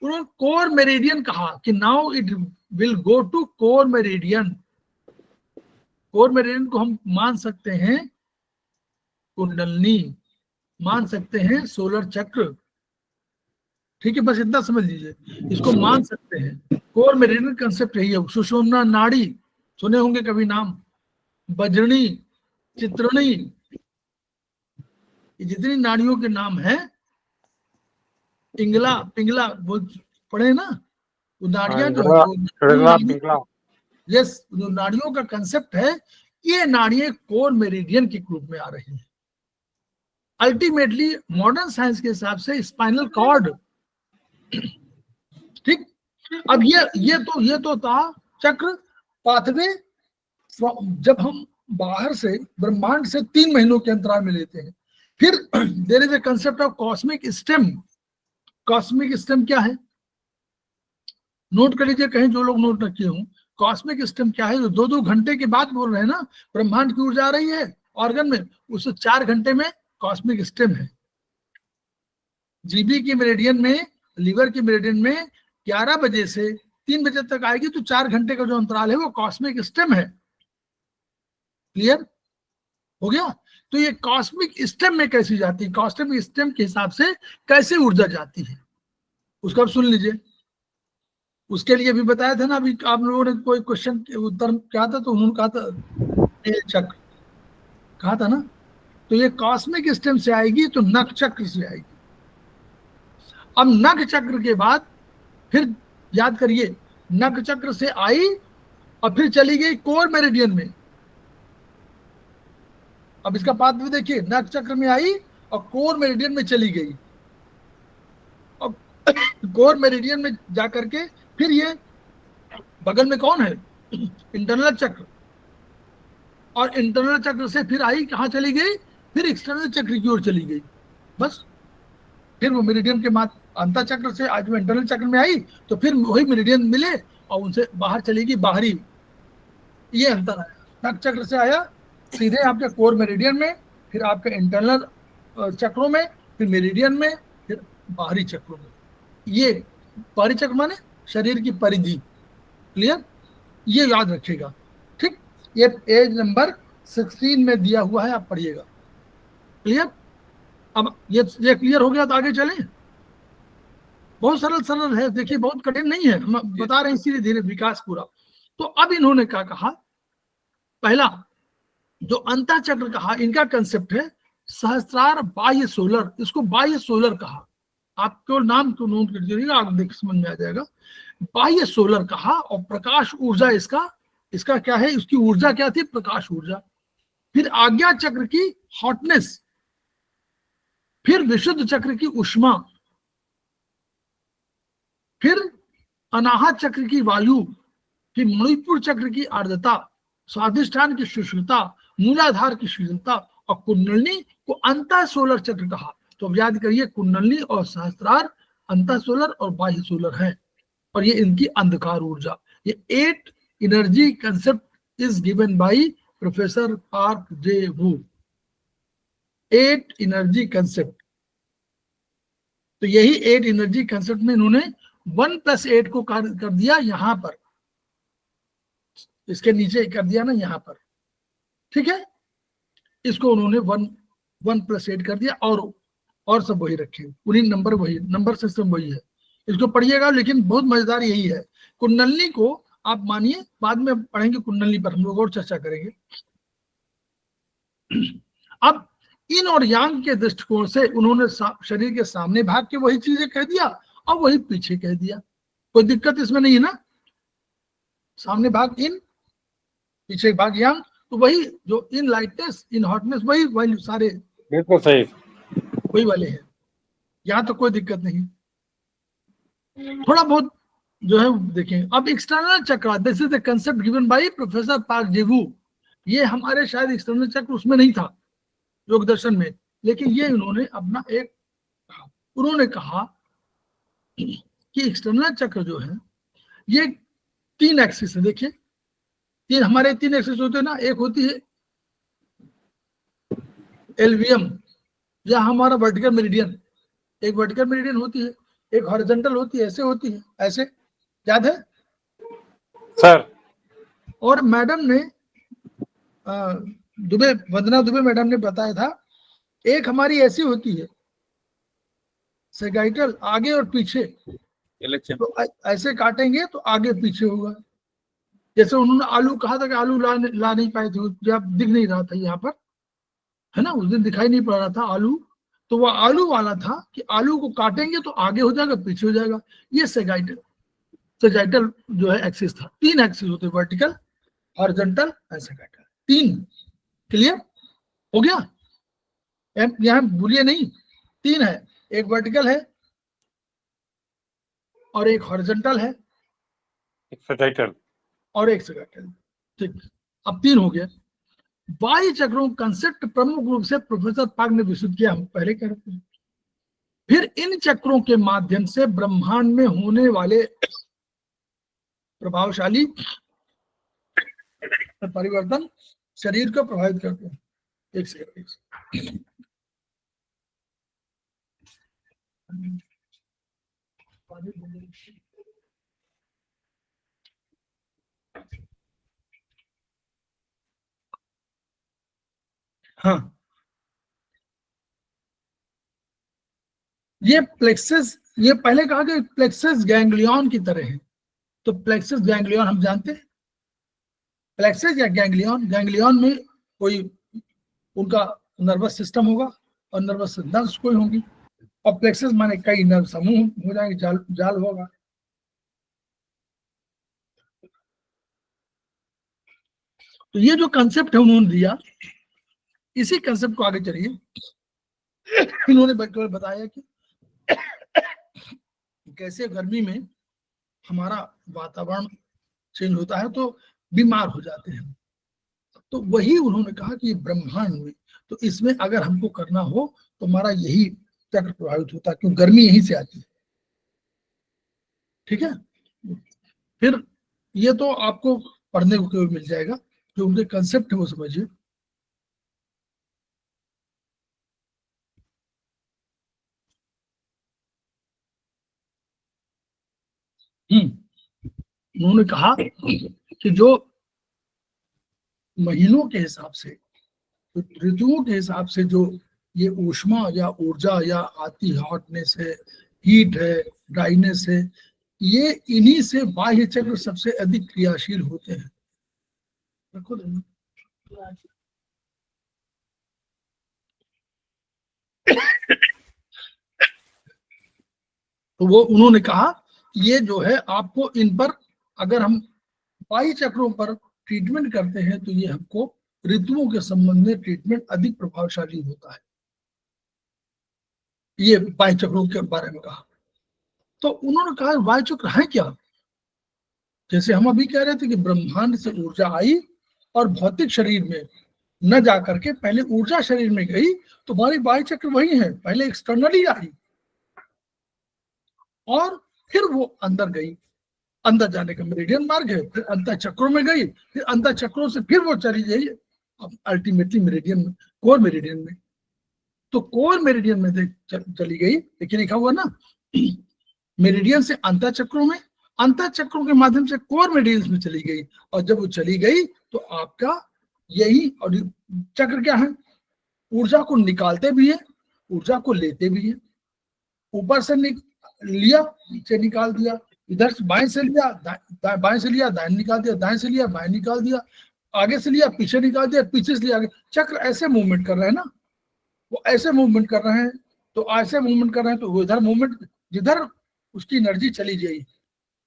उन्होंने कोर मेरिडियन कहा कि now it will go to core meridian. Core meridian को हम मान सकते हैं कुंडलनी, मान सकते हैं सोलर चक्र, ठीक है, बस इतना समझ लीजिए, इसको मान सकते हैं। कोर मेरिडियन कंसेप्ट यही है। सुषुम्ना नाड़ी सुने होंगे कभी नाम, बजरणी, चित्रणी, ये जितनी नाड़ियों के नाम है, पिंगला पिंगला बोल पढ़े ना, वो नाड़ियां जो यस, जो नाड़ियों का कंसेप्ट है, ये नाड़ियां कोर मेरिडियन के रूप में आ रही हैं। अल्टीमेटली मॉडर्न साइंस के हिसाब से स्पाइनल कॉर्ड, ठीक। अब ये तो था चक्र पाथवे। जब हम बाहर से ब्रह्मांड से 3 महीनों के अंतराल में लेते हैं, फिर there is a concept of cosmic stem. Cosmic stem क्या है? नोट कर लीजिए कहीं जो लोग नोट रखे हों। कॉस्मिक स्टेम क्या है? जो 2-2 घंटे के बाद बोल रहे हैं ना, ब्रह्मांड की ऊर्जा आ रही है ऑर्गन में, उससे 4 घंटे में कॉस्मिक स्टेम है। जीबी की मेरिडियन में, लीवर की मेरिडियन में 11 बजे से 3 बजे तक आएगी, तो 4 घंटे का जो अंतराल है वो कॉस्मिक स्टेम है। क्लियर हो गया? तो ये कॉस्मिक स्टेम में कैसी जाती है, कॉस्मिक स्टेम के हिसाब से कैसे ऊर्जा जाती है, उसका सुन लीजिए। उसके लिए भी बताया था ना, अभी आप लोगों ने कोई क्वेश्चन के उत्तर क्या था, तो उन्होंने कहा था चक्र कहा था ना, तो ये कॉस्मिक स्टेम से आएगी तो नख चक्र से आएगी। अब नख चक्र के बाद फिर याद करिए, नख चक्र से आई और फिर चली गई कोर मेरिडियन में। अब इसका पाथ भी देखिए, नख चक्र में आई और कोर मेरिडियन में चली गई, और कोर मेरिडियन में जाकर के फिर ये बगल में कौन है, इंटरनल चक्र, और इंटरनल चक्र से फिर आई, कहाँ चली गई, फिर एक्सटर्नल चक्र की ओर चली गई। बस फिर वो मेरिडियन के बाद अंतर चक्र से आज वो इंटरनल चक्र में आई, तो फिर वही मेरिडियन मिले और उनसे बाहर चलेगी बाहरी। ये अंतर आया, नख चक्र से आया सीधे आपके कोर मेरिडियन में, फिर आपके इंटरनल चक्रों में, फिर मेरिडियन में, फिर बाहरी चक्रों में। ये बाहरी चक्र माने शरीर की परिधि। क्लियर? ये याद रखिएगा, ठीक। ये पेज नंबर 16 में दिया हुआ है, आप पढ़िएगा। क्लियर? अब ये क्लियर हो गया तो आगे चलें। बहुत सरल है, देखिए बहुत कठिन नहीं है, हम बता रहे हैं इसीलिए धीरे विकास पूरा। तो अब इन्होंने क्या कहा, पहला जो अंतः चक्र कहा, इनका कंसेप्ट है सहस्त्रार बाह्य सोलर, इसको बाह्य सोलर कहा। आपको नाम को नोट कर दीजिएगा, आप देख समझ में आ जाएगा। बाह्य सोलर कहा, और प्रकाश ऊर्जा इसका क्या है, इसकी ऊर्जा क्या थी, प्रकाश ऊर्जा। फिर आज्ञा चक्र की हॉटनेस, फिर विशुद्ध चक्र की ऊष्मा, फिर अनाहत चक्र की वायु, फिर मणिपुर चक्र की आर्द्रता, स्वाधिष्ठान की शुष्कता, मूलाधार की शीतलता और कुंडलिनी को अंतः सोलर चक्र कहा। तो अब याद करिए, कुंडलिनी और सहस्त्रार अंतः सोलर और बाह्य सोलर है, और ये इनकी अंधकार ऊर्जा। ये 8 energy concept is given by professor Park J Woo. 8 energy concept. तो यही 8 एनर्जी कंसेप्ट में इन्होंने 1+8 को कर दिया यहां पर, इसके नीचे कर दिया ना यहां पर, ठीक है। इसको उन्होंने 1+8 कर दिया, और सब वही रखे, उन्हीं नंबर वही, नंबर सिस्टम वही है। इसको पढ़िएगा, लेकिन बहुत मजेदार यही है। कुंडलिनी को आप मानिए, बाद में पढ़ेंगे कुंडलिनी पर, हम लोग और चर्चा करेंगे। अब इन और यांग के दृष्टिकोण से उन्होंने शरीर के सामने भाग के वही चीजें कह दिया और वही पीछे कह दिया। कोई दिक्कत इसमें नहीं है ना, सामने भाग इन, पीछे भाग यांग, तो वही जो इन लाइटनेस, इन हॉटनेस, वही सारे बिल्कुल सही। वही वाले हैं, यहाँ तो कोई दिक्कत नहीं। थोड़ा बहुत जो है देखें। अब एक्सटर्नल चक्र, this is the concept given by professor Park Jae Woo. ये हमारे शायद एक्सटर्नल चक्र उसमें नहीं था योग दर्शन में, लेकिन ये उन्होंने अपना एक, उन्होंने कहा कि एक्सटर्नल चक्र जो है ये 3 एक्सिस है। देखिए, हमारे 3 एक्सिस होते हैं ना, एक होती है एलवीएम या हमारा वर्टिकल मेरिडियन, एक वर्टिकल मेरिडियन होती है, एक हॉरिजॉन्टल होती है, ऐसे होती है, ऐसे, याद है सर? और मैडम ने वंदना दुबे मैडम ने बताया था, एक हमारी ऐसी होती है सेगाइटल, आगे और पीछे, तो ऐसे काटेंगे तो आगे पीछे होगा। जैसे उन्होंने आलू कहा था कि आलू ला नहीं पाए थे, जब दिख नहीं रहा था यहाँ पर, है ना, उस दिन दिखाई नहीं पड़ रहा था आलू, तो वह आलू वाला था कि आलू को काटेंगे तो आगे हो जाएगा, पीछे हो जाएगा। ये सेगाइटल जो है एक्सिस था। 3 एक्सिस होते, वर्टिकल, हॉरिजॉन्टल एंड सेगाइटल, 3। क्लियर हो गया? यहां भूलिए नहीं, 3 है, एक वर्टिकल है और एक हॉरिजॉन्टल है सेगाइटल और एक सेगाइटल। ठीक, अब 3 हो गया। बाह्य चक्रों कंसेप्ट प्रमुख रूप से प्रोफेसर पार्क ने विस्तृत किया, हम पहले कह रहे थे। फिर इन चक्रों के माध्यम से ब्रह्मांड में होने वाले प्रभावशाली परिवर्तन शरीर को प्रभावित करते हैं। एक सेकंड, हाँ, ये प्लेक्सस, ये पहले कहा कि प्लेक्सस गैंग्लियन की तरह है। तो प्लेक्सस गैंग्लियन हम जानते हैं, प्लेक्सस या गैंग्लियन में कोई उनका नर्वस सिस्टम होगा और नर्वस नर्व्स कोई होंगी, और प्लेक्सस माने कई नर्व समूह हो जाएंगे, जाल होगा। तो ये जो कंसेप्ट है उन्होंने दिया, इसी कंसेप्ट को आगे चलिए। इन्होंने बताया कि कैसे गर्मी में हमारा वातावरण चेंज होता है तो बीमार हो जाते हैं। तो वही उन्होंने कहा कि ब्रह्मांड में, तो इसमें अगर हमको करना हो तो हमारा यही चक्र प्रभावित होता है, क्यों गर्मी यहीं से आती है। ठीक है, फिर ये तो आपको पढ़ने को मिल जाएगा, जो उनके कंसेप्ट है वो समझिए। उन्होंने कहा कि जो महीनों के हिसाब से, ऋतुओं के हिसाब से जो ये ऊष्मा या ऊर्जा या आती, हॉटनेस है, हीट है, ड्राइनेस है, ये इन्हीं से बाह्य चक्र सबसे अधिक क्रियाशील होते हैं। रखो देना। तो वो उन्होंने कहा ये जो है आपको इन पर, अगर हम बाह्य चक्रों पर ट्रीटमेंट करते हैं तो ये हमको ऋतुओं के संबंध में ट्रीटमेंट अधिक प्रभावशाली होता है। ये बाह्य चक्रों के बारे में कहा। तो उन्होंने कहा बाह्य चक्र है क्या? जैसे हम अभी कह रहे थे कि ब्रह्मांड से ऊर्जा आई और भौतिक शरीर में न जा करके पहले ऊर्जा शरीर में गई, तो हमारी बाह्य चक्र वही है, पहले एक्सटर्नली आई और फिर वो अंदर गई। अंदर जाने का मेरिडियन मार्ग है, फिर अंतर चक्रों में गई, फिर अंतर चक्रों से फिर वो चली गई अल्टीमेटली मेरिडियन में, कोर मेरिडियन में। तो कोर मेरिडियन में चली गई, देखिए लिखा हुआ ना, मेरिडियन से अंतर चक्रों में, अंतर चक्रों के माध्यम से कोर मेरिडियन में चली गई, और जब वो चली गई तो आपका यही, और चक्र क्या है, ऊर्जा को निकालते भी है, ऊर्जा को लेते भी है। ऊपर से लिया, नीचे निकाल दिया, इधर से बाएं से लिया, बाएं से लिया, दाएं निकाल दिया, दाएं से लिया, बाएं निकाल दिया, आगे से लिया, पीछे निकाल दिया, पीछे से लिया आगे। चक्र ऐसे मूवमेंट कर रहे हैं ना, वो ऐसे मूवमेंट कर रहे हैं, तो ऐसे मूवमेंट कर रहे हैं, तो वो इधर मूवमेंट, जिधर उसकी एनर्जी चली गई,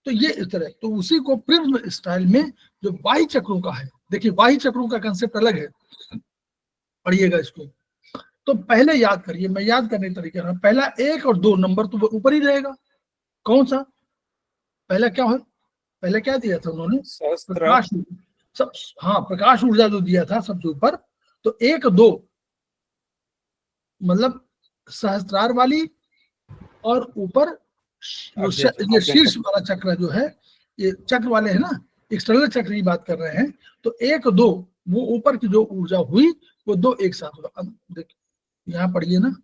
तो ये इस तरह। तो उसी को प्रिज्म स्टाइल में जो बाह्य चक्रों का है, देखिए बाह्य चक्रों का कंसेप्ट अलग है, पढ़िएगा इसको। तो पहले याद करिए, मैं याद करने के तरीके रहा, पहला 1 और 2 नंबर तो ऊपर ही रहेगा। कौन सा पहला क्या है, पहले क्या दिया था उन्होंने, प्रकाश, सब, हाँ प्रकाश ऊर्जा जो दिया था सबसे ऊपर, तो 1 2 मतलब सहस्त्रार वाली, और ऊपर ये शीर्ष वाला चक्र जो है, ये चक्र वाले है ना, एक्सटर्नल चक्र की बात कर रहे हैं। तो 1 2 वो ऊपर की जो ऊर्जा हुई वो 2 एक साथ होगा। अब देखिए यहाँ पढ़िए ना,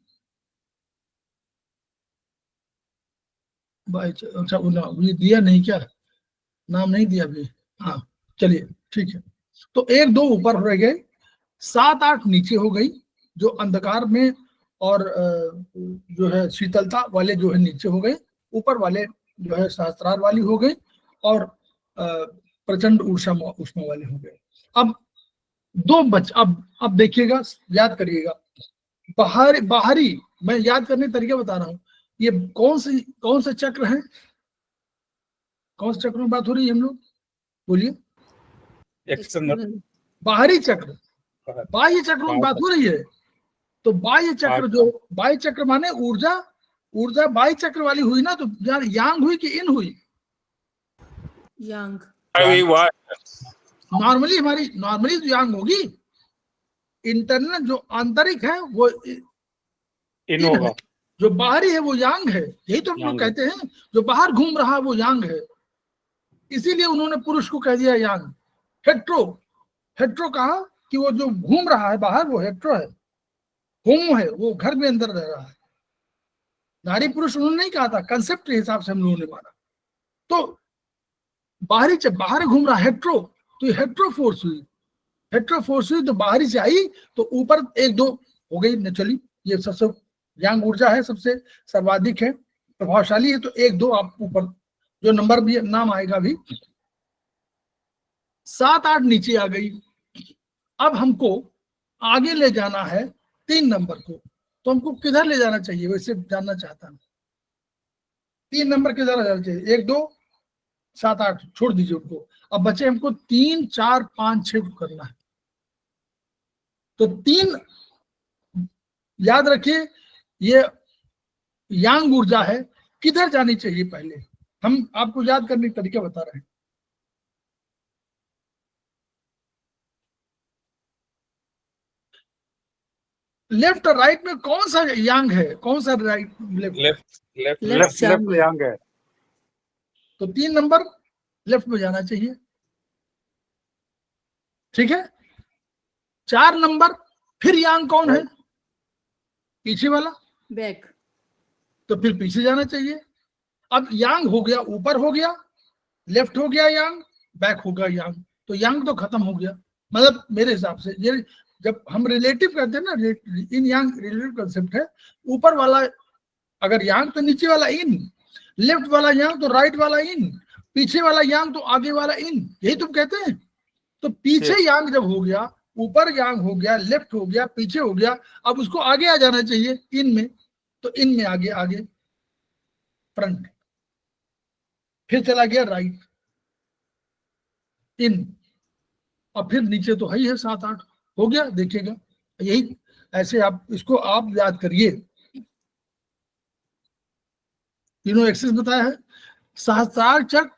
अच्छा ये दिया नहीं क्या, नाम नहीं दिया अभी, हाँ चलिए ठीक है। तो 1 2 ऊपर रह गए, 7 8 नीचे हो गई, जो अंधकार में और जो है शीतलता वाले जो है नीचे हो गए, ऊपर वाले जो है सहस्त्रार वाली हो गई, और प्रचंड उष्मा वाले हो गए। अब 2 अब देखिएगा, याद करिएगा, बाहरी मैं याद करने के तरीके बता रहा हूँ। ये कौन से चक्र है, कौन से चक्र में बात हो रही है हम लोग, बोलिए। एक्सटर्नल, बाहरी चक्र, बाह्य चक्रों में बात हो रही है। तो बाह्य चक्र, जो बाह्य चक्र माने ऊर्जा बाह्य चक्र वाली हुई ना, तो यार यांग हुई कि इन हुई, यांग। नॉर्मली तो यांग होगी, इंटरनल जो आंतरिक है वो इन होगा, जो बाहरी है वो यांग है। यही तो हम लोग कहते हैं, जो बाहर घूम रहा है वो यांग है, इसीलिए उन्होंने पुरुष को कह दिया यांग। हेट्रो कहा कि वो जो घूम रहा है बाहर वो हेट्रो है, होमो है, वो घर में अंदर रह रहा है। नारी पुरुष उन्होंने नहीं कहा था, कंसेप्ट के हिसाब से हम लोगों ने माना। तो बाहर घूम रहा हेट्रो, तो ये हेट्रो फोर्स हुई, तो बाहरी से आई, तो ऊपर 1 2 हो गई नेचुरली। ये सबसे यांग ऊर्जा है, सबसे सर्वाधिक है, प्रभावशाली है। तो 1 2 आप ऊपर जो नंबर भी नाम आएगा अभी, 7 8 नीचे आ गई। अब हमको आगे ले जाना है 3 नंबर को, तो हमको किधर ले जाना चाहिए, वैसे जानना चाहता हूं। 3 नंबर किधर ले जाना चाहिए, 1 2 7 8 छोड़ दीजिए उनको। अब बचे हमको 3 4 5 6 को करना है। तो 3 याद रखिए, ये यांग ऊर्जा है, किधर जानी चाहिए पहले, हम आपको याद करने के तरीके बता रहे हैं। लेफ्ट और राइट में कौन सा यांग है, कौन सा राइट, लेफ्ट यांग है। तो 3 नंबर लेफ्ट में जाना चाहिए, ठीक है। 4 नंबर फिर यांग कौन है, पीछे वाला, बैक। तो फिर पीछे जाना चाहिए। अब यांग हो गया, ऊपर हो गया, लेफ्ट हो गया यांग, बैक हो गया यांग, तो यांग तो खत्म हो गया। मतलब मेरे हिसाब से ये जब हम रिलेटिव कहते हैं ना, इन यांग रिलेटिव कंसेप्ट है। ऊपर वाला अगर यांग तो नीचे वाला इन, लेफ्ट वाला यांग तो राइट वाला इन, पीछे वाला यांग तो आगे वाला इन, यही तुम कहते हैं। तो पीछे यांग जब हो गया, ऊपर यांग हो गया, लेफ्ट हो गया, पीछे हो गया, अब उसको आगे आ जाना चाहिए इन में, तो इन में आगे फ्रंट, फिर चला गया राइट इन, और फिर नीचे तो है 7 8 हो गया। देखिएगा, यही ऐसे आप इसको आप याद करिए। तीनों एक्सिस बताया है। सहस्त्रार चक्र,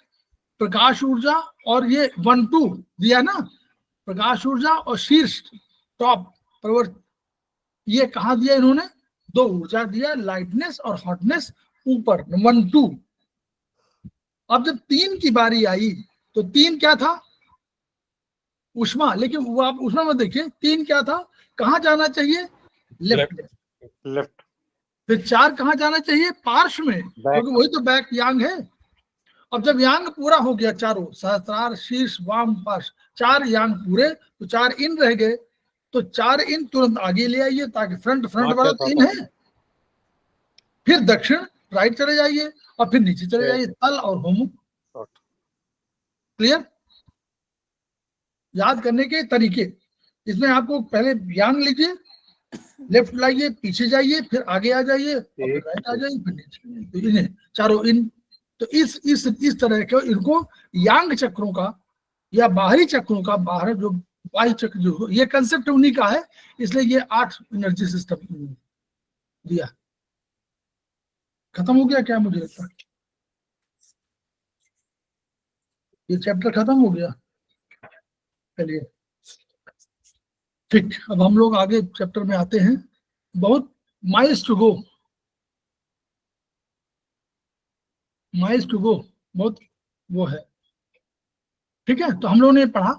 प्रकाश ऊर्जा और ये 1-2 दिया ना, प्रकाश ऊर्जा और शीर्ष टॉप प्रवर्त, ये कहाँ दिया इन्होंने? 2 ऊर्जा दिया, लाइटनेस और हॉटनेस ऊपर 1-2। अब जब 3 की बारी आई तो 3 क्या था? उष्मा। लेकिन वो आप उष्मा में देखिए 3 क्या था, कहाँ जाना चाहिए? लेफ्ट। लेफ्ट। फिर 4 कहाँ जाना चाहिए? पार्श्व में, क्योंकि वही तो बैक यांग है। अब जब यांग पूरा हो गया चारों, सहस्त्रार, शीर्ष, वाम, पार्श्व, 4 यांग पूरे, तो 4 इन रह गए, तो 4 इन तुरंत आगे ले आइए, ताकि फ्रंट वाला 3 है। फिर दक्षिण राइट चले जाइए और फिर नीचे चले जाइए, तल और होमो। क्लियर? याद करने के तरीके इसमें आपको पहले यांग लीजिए, लेफ्ट लाइए, पीछे जाइए, फिर आगे आ जाइए, फिर राइट आ जाइए, फिर नीचे। तो इन्हें चारों इन, तो इस तरह के इनको यांग चक्रों का या बाहरी चक्रों का, बाहर जो बाह्य चक्र जो, ये कंसेप्ट उन्हीं का है, इसलिए ये 8 एनर्जी सिस्टम दिया। खत्म हो गया क्या? मुझे लगता है ये चैप्टर खत्म हो गया। चलिए ठीक, अब हम लोग आगे चैप्टर में आते हैं। बहुत माइल्स टू गो, बहुत वो है। ठीक है, तो हम लोगों ने पढ़ा।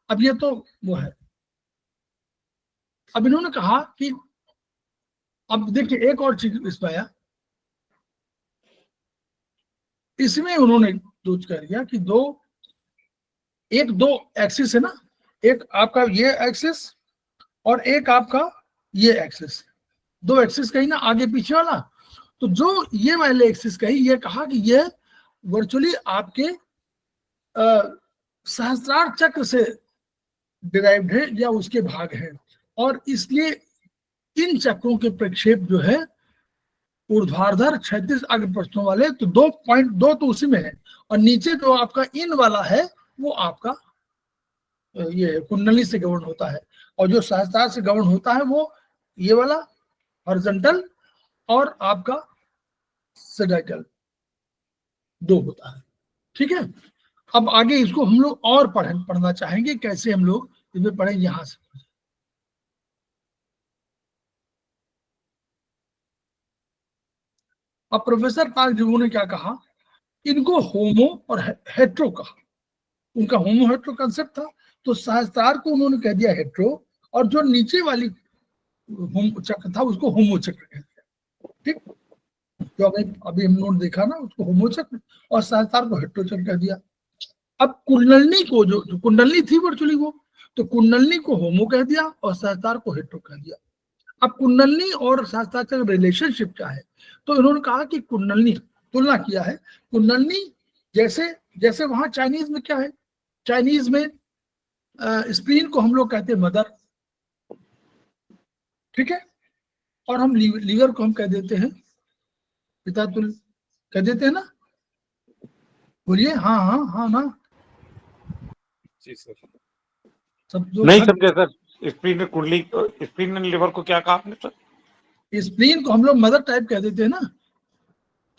अब ये तो वो है। अब इन्होंने कहा कि अब देखिए एक और चीज इसमें आया, इसमें उन्होंने दूध कर दिया कि दो एक्सिस है ना, एक आपका ये एक्सिस और एक आपका ये एक्सिस, 2 एक्सिस कही ना, आगे पीछे वाला। तो जो ये वाले एक्सिस कही, ये कहा कि ये वर्चुअली आपके सहस्त्रार चक्र से डिराइव्ड है या उसके भाग है, और इसलिए इन चक्रों के प्रक्षेप जो है ऊर्ध्वाधर क्षैतिज अग्रपृष्ठों वाले, तो 2.2 तो उसी में है, और नीचे जो आपका इन वाला है वो आपका ये कुंडली से गवर्न होता है, और जो सहस्त्रार से गवर्न होता है वो ये वाला हॉरिजॉन्टल और आपका सेडाइटल 2 होता है। ठीक है, अब आगे इसको हम लोग और पढ़ना चाहेंगे, कैसे हम लोग इसमें पढ़े यहां से। अब प्रोफेसर पार्क जिवो ने क्या कहा, इनको होमो और हेट्रो कहा। उनका होमो हेट्रो कंसेप्ट था, तो सहस्त्रार को उन्होंने कह दिया हेट्रो, और जो नीचे वाली चक्र था उसको होमो चक्र कह दिया। ठीक, जो अभी हम लोगों ने देखा ना, उसको होमो चक्र, और सहस्त्रार को हेट्रो चक्र कह दिया। अब कुंडलनी को जो कुंडलनी थी वर्चुअली वो, तो कुंडलनी को होमो कह दिया और सहस्त्रार को हेट्रो कह दिया। अब कुंडलनी और सहस्त्रार का रिलेशनशिप क्या है, तो इन्होंने कहा कि कुंडलनी, तुलना किया है कुंडलनी, जैसे वहां चाइनीज में क्या है, चाइनीज में स्प्लीन को हम लोग कहते हैं मदर, ठीक है, और हम लीवर को हम कह देते हैं पितातुल, कह देते हैं ना, बोलिए हाँ हाँ हाँ ना। जी सर। सब नहीं समझे सर, स्प्लीन कुंडली, स्प्लीन लिवर को क्या कहा आपने सर? स्प्लीन को हम लोग मदर टाइप कह देते हैं ना,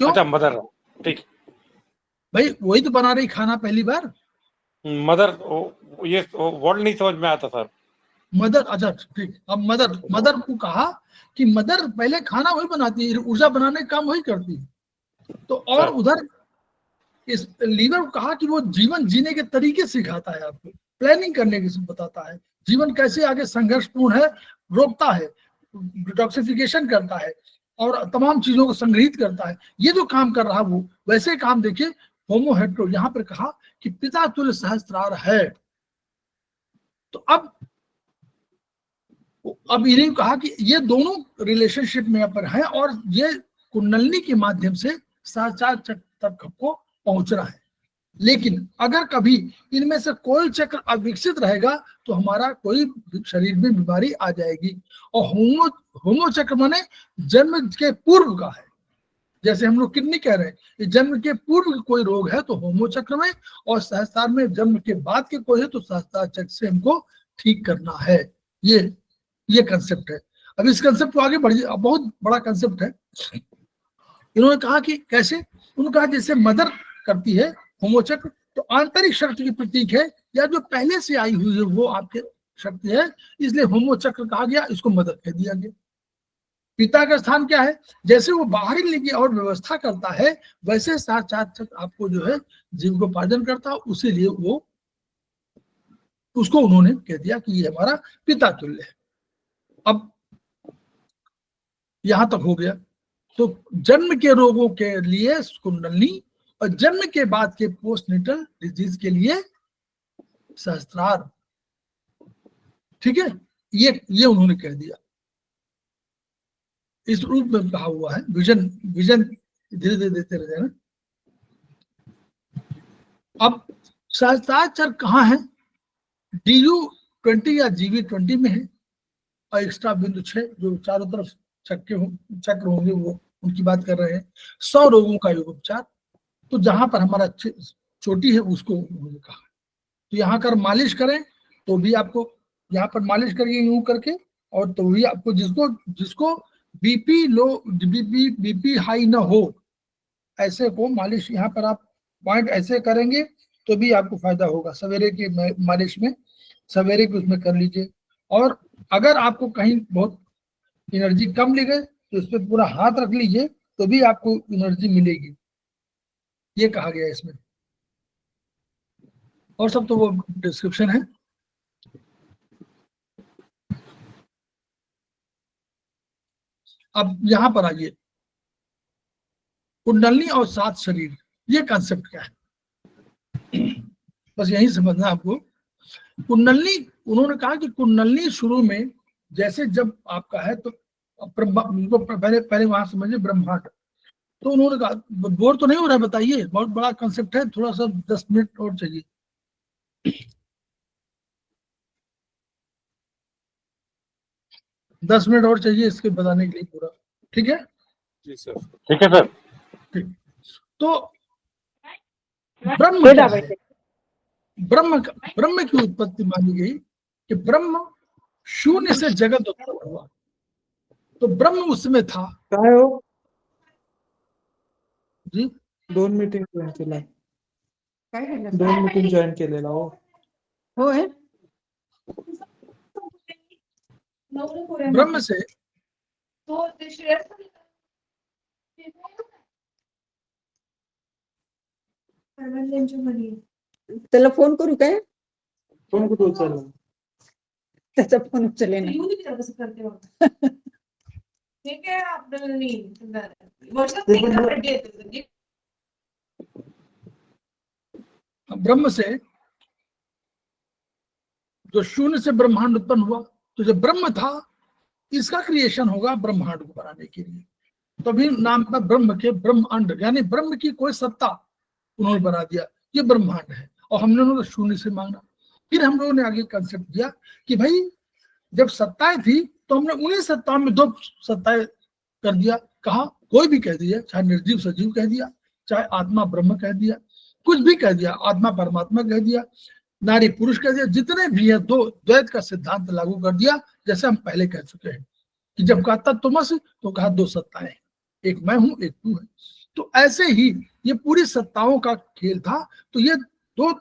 क्यों? अच्छा मदर, ठीक भाई वही तो बना रही खाना पहली बार। मदर, ये वर्ड नहीं समझ में आता सर। मदर, अच्छा ठीक। अब मदर को कहा कि मदर पहले खाना वही बनाती है, ऊर्जा बनाने का काम वही करती है। तो और उधर इस लीवर को कहा कि वो जीवन जीने के तरीके सिखाता है, आपको प्लानिंग करने की बताता है, जीवन कैसे आगे संघर्षपूर्ण है, रोकता है, डिटॉक्सिफिकेशन करता है, और तमाम चीजों को संग्रहित करता है। ये जो काम कर रहा वो वैसे काम देखिए होमो हेट्रो, यहाँ पर कहा कि पिता तुल्य सहस्त्रार है। तो अब इन्हें कहा कि ये दोनों रिलेशनशिप में पर है, और ये कुंडलनी के माध्यम से सहस्त्रार चक्र तक को पहुंचना है। लेकिन अगर कभी इनमें से कोई चक्र अविकसित रहेगा तो हमारा कोई शरीर में बीमारी आ जाएगी। और होमो चक्र माने जन्म के पूर्व का है, जैसे हम लोग किडनी कह रहे हैं, ये जन्म के पूर्व कोई रोग है तो होमो चक्र में, और सहस्त्रार में जन्म के बाद के कोई है तो सहस्त्रार चक्र से हमको ठीक करना है। ये कंसेप्ट है। अब इस कंसेप्ट को आगे बढ़िए, बहुत बड़ा कंसेप्ट है। इन्होंने कहा कि कैसे, उन्होंने कहा जैसे मदर करती है होमोचक्र, तो आंतरिक शक्ति की प्रतीक है, या जो पहले से आई हुई है वो आपके शक्ति है, इसलिए होमोचक्र कहा गया, इसको मदर कह दिया गया। पिता का स्थान क्या है, जैसे वो बाहरी लिंग की और व्यवस्था करता है, वैसे साथ साथ आपको जो है जीविकोपार्जन करता है, उसी लिए वो उसको उन्होंने कह दिया कि ये हमारा पिता तुल्य है। अब यहां तक हो गया। तो जन्म के रोगों के लिए कुंडली और जन्म के बाद के पोस्टनेटल डिजीज के लिए सहस्त्रार। ठीक है, ये उन्होंने कह दिया, इस रूप में कहा हुआ है। विजन धीरे धीरे देते रहे ना। अब सहस्त्राक्षर कहाँ है, DU20 या GV20 में है, और एक्स्ट्रा बिंदु 6 जो चारों तरफ चक्र होंगे वो उनकी बात कर रहे हैं। 100 रोगों का योग उपचार, तो जहां पर हमारा चोटी है उसको उन्होंने कहा। तो यहाँ कर मालिश करें तो भी आपको, यहाँ पर मालिश करिए यूं करके, और तो भी आपको जिसको बीपी लो, बीपी हाई ना हो, ऐसे को मालिश यहाँ पर आप पॉइंट ऐसे करेंगे तो भी आपको फायदा होगा। सवेरे की मालिश में सवेरे की उसमें कर लीजिए। और अगर आपको कहीं बहुत एनर्जी कम लगे तो उस पर पूरा हाथ रख लीजिए तो भी आपको एनर्जी मिलेगी, ये कहा गया इसमें। और सब तो वो डिस्क्रिप्शन है। अब यहां पर आइए, कुंडलनी और 7 शरीर, ये कंसेप्ट क्या है, बस यही समझना आपको। कुंडलनी, उन्होंने कहा कि कुंडलनी शुरू में जैसे जब आपका है तो पहले वहां समझिए ब्रह्मांड। तो उन्होंने कहा, बोर तो नहीं हो रहा है, बताइए, बहुत बड़ा कंसेप्ट है, थोड़ा सा 10 मिनट और चाहिए। 10 मिनट और चाहिए इसके बताने के लिए पूरा, ठीक है जी सर। ठीक है सर। ठीक। तो ब्रह्म क्या है? ब्रह्म की उत्पत्ति मानी गई कि ब्रह्म शून्य से जगत उत्पन्न हुआ, तो ब्रह्म उसमें था। काय हो जी 2 मीटिंग जॉईन केला, काय झालं? 2 मीटिंग जॉईन केलेला हो. होय. ब्रह्म से त्याला फोन करू काय, फोन कुठे उचलला? त्याचा फोन उचले ना. ब्रह्म से जो शून्य से ब्रह्मांड उत्पन्न हुआ, तो जो ब्रह्म था इसका क्रिएशन होगा ब्रह्मांड को बनाने के लिए, तभी नाम था ब्रह्म के ब्रह्मांड, यानी ब्रह्म की कोई सत्ता उन्होंने बना दिया, ये ब्रह्मांड है। और हमने उन्होंने शून्य से मांगा। फिर हम लोगों ने आगे कंसेप्ट दिया कि भाई जब सत्ताएं थी तो हमने उन्हीं सत्ताओं में 2 सत्ताएं कर दिया। कहा, कोई भी कह दिया, चाहे निर्जीव सजीव कह दिया, चाहे आत्मा ब्रह्म कह दिया, कुछ भी कह दिया, आत्मा परमात्मा कह दिया, नारी पुरुष कह दिया, जितने भी है 2 द्वैत का सिद्धांत लागू कर दिया। जैसे हम पहले कह चुके हैं कि जब कहा तत्त्वमसि तो कहा 2 सत्ताएं, एक मैं हूं, एक तू है। तो ऐसे ही ये पूरी सत्ताओं का खेल था। तो ये 2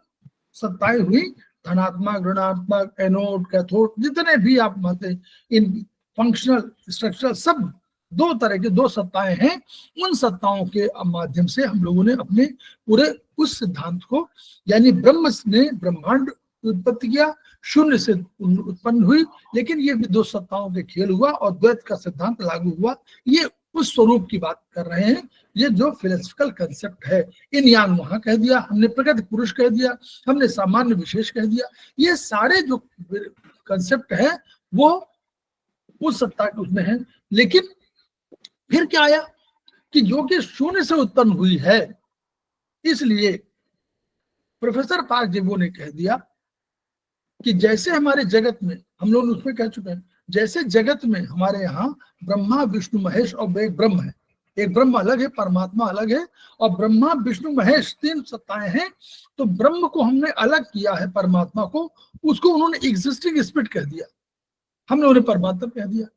सत्ताएं हुई, धनात्मक, ऋणात्मक, एनोड, कैथोड, जितने भी आप मानते हैं, इन फंक्शनल स्ट्रक्चर, सब 2 तरह के 2 सत्ताएं हैं। उन सत्ताओं के माध्यम से हम लोगों ने अपने पूरे उस सिद्धांत को, यानी ब्रह्म ने ब्रह्मांड उत्पत्ति किया, शून्य से उत्पन्न हुई, लेकिन ये भी 2 सत्ताओं के खेल हुआ और द्वैत का सिद्धांत लागू हुआ। ये उस स्वरूप की बात कर रहे हैं, ये जो फिलोसफिकल कंसेप्ट है। इन यांग वहां कह दिया, हमने प्रकृति पुरुष कह दिया, हमने सामान्य विशेष कह दिया। ये सारे जो कंसेप्ट है वो उस सत्ता के उसमें है। लेकिन फिर क्या आया कि जो कि शून्य से उत्पन्न हुई है, इसलिए प्रोफेसर पार्क जेबो ने कह दिया कि जैसे हमारे जगत में, हम लोग उसमें कह चुके हैं, जैसे जगत में हमारे यहाँ ब्रह्मा विष्णु महेश और एक ब्रह्म है, एक ब्रह्म अलग है, परमात्मा अलग है, और ब्रह्मा विष्णु महेश 3 सत्ताएं हैं। तो ब्रह्म को हमने अलग किया है, परमात्मा को, उसको उन्होंने एग्जिस्टिंग स्पिरिट कह दिया, हमने उन्हें परमात्मा कह दिया।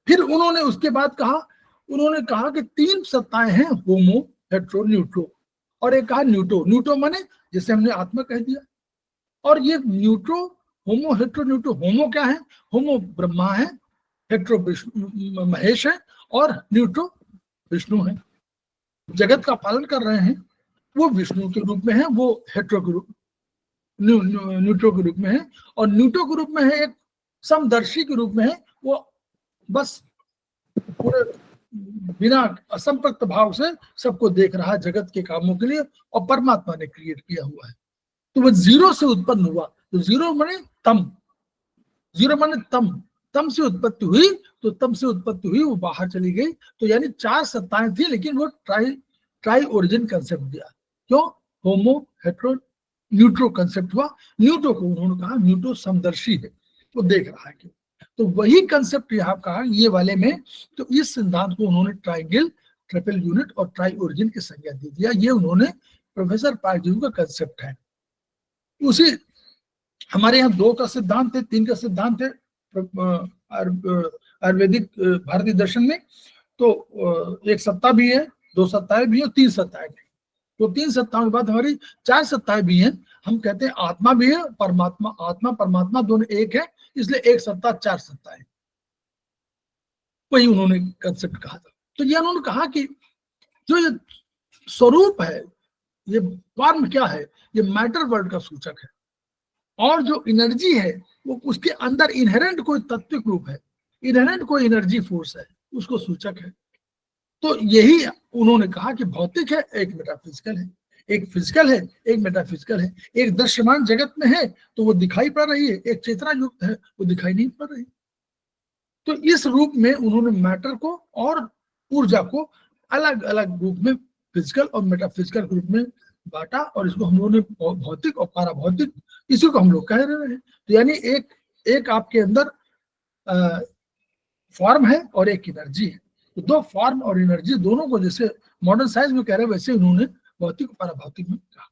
फिर उन्होंने उसके बाद कहा उन्होंने कहा कि 3 सत्ताएं हैं, होमो, हेट्रो, न्यूट्रो, और एक कहा न्यूट्रो। न्यूट्रो माने जैसे हमने आत्मा कह दिया, और ये न्यूट्रो, होमो, हेट्रो, न्यूट्रो। होमो क्या है? होमो ब्रह्मा है, हेट्रो विष्णु महेश है, और न्यूट्रो विष्णु है। जगत का पालन कर रहे हैं वो विष्णु के रूप में है, वो हेट्रो के रूप न्यूट्रो के रूप में है, और न्यूट्रो के रूप में है एक समदर्शी के रूप में है, वो बस पूरे बिना असंपर्क भाव से सबको देख रहा है जगत के कामों के लिए, और परमात्मा ने क्रिएट किया हुआ है। तो वो जीरो से उत्पन्न हुआ, तो जीरो माने तम, जीरो माने तम, तम से उत्पत्ति हुई, तो तम से उत्पत्ति हुई वो बाहर चली गई। तो यानी 4 सत्ताएं थी, लेकिन वो ट्राई ओरिजिन कंसेप्ट दिया। क्यों? होमो, हेट्रो, न्यूट्रो कंसेप्ट हुआ। न्यूट्रो को उन्होंने कहा न्यूट्रो समदर्शी है, वो देख रहा है। तो वही कंसेप्ट यहाँ कहा ये वाले में, तो इस सिद्धांत को उन्होंने ट्राइंगल, ट्रिपल यूनिट और ट्राई ओरिजिन की संज्ञा दे दिया। ये उन्होंने प्रोफेसर पार्कजीव का कंसेप्ट है। उसी हमारे यहाँ 2 का सिद्धांत है, 3 का सिद्धांत है आयुर्वेदिक भारतीय दर्शन में। तो एक सत्ता भी है, 2 सत्ताएं भी है, 3 सत्ताएं भी। तो 3 सत्ताओं के बाद हमारी 4 सत्ताएं भी हैं। हम कहते हैं आत्मा भी है, परमात्मा, आत्मा परमात्मा दोनों एक है, इसलिए एक सत्ता 4 सत्ताएं। वही उन्होंने कंसेप्ट कहा था। तो ये उन्होंने कहा कि जो ये स्वरूप है, ये फॉर्म क्या है, ये मैटर वर्ल्ड का सूचक है, और जो एनर्जी है वो उसके अंदर इनहेरेंट कोई तत्विक रूप है, इनहेरेंट कोई एनर्जी फोर्स है, उसको सूचक है। तो यही उन्होंने कहा कि भौतिक है, एक मेटाफिजिकल है, एक फिजिकल है, एक मेटाफिजिकल है। एक दृश्यमान जगत में है तो वो दिखाई पड़ रही है, एक चेतना युक्त है वो दिखाई नहीं पड़ रही। तो इस रूप में उन्होंने मैटर को और ऊर्जा को अलग अलग रूप में फिजिकल और मेटाफिजिकल रूप में बांटा, और इसको हम लोगों ने भौतिक और पाराभौतिक, इसी को हम लोग कह रहे हैं। तो यानी एक आपके अंदर फॉर्म है और एक एनर्जी है। तो 2 फॉर्म और एनर्जी दोनों को जैसे मॉडर्न साइंस में कह रहे हैं, वैसे उन्होंने भौतिक और पाराभौतिक में कहा।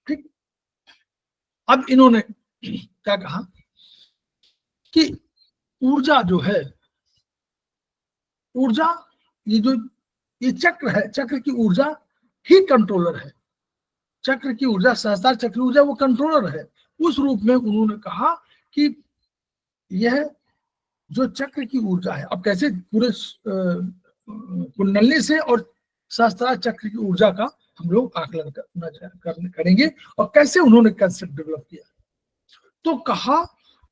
ठीक। अब इन्होंने क्या कहा कि ऊर्जा जो है, ऊर्जा ये चक्र है, चक्र की ऊर्जा ही कंट्रोलर है। चक्र की ऊर्जा, सहस्त्रार चक्र ऊर्जा वो कंट्रोलर है। उस रूप में उन्होंने कहा कि यह जो चक्र की ऊर्जा है, अब कैसे पूरे कुंडली से और सहस्त्रार चक्र की ऊर्जा का हम लोग आकलन करेंगे, और कैसे उन्होंने कंसेप्ट डेवलप किया। तो कहा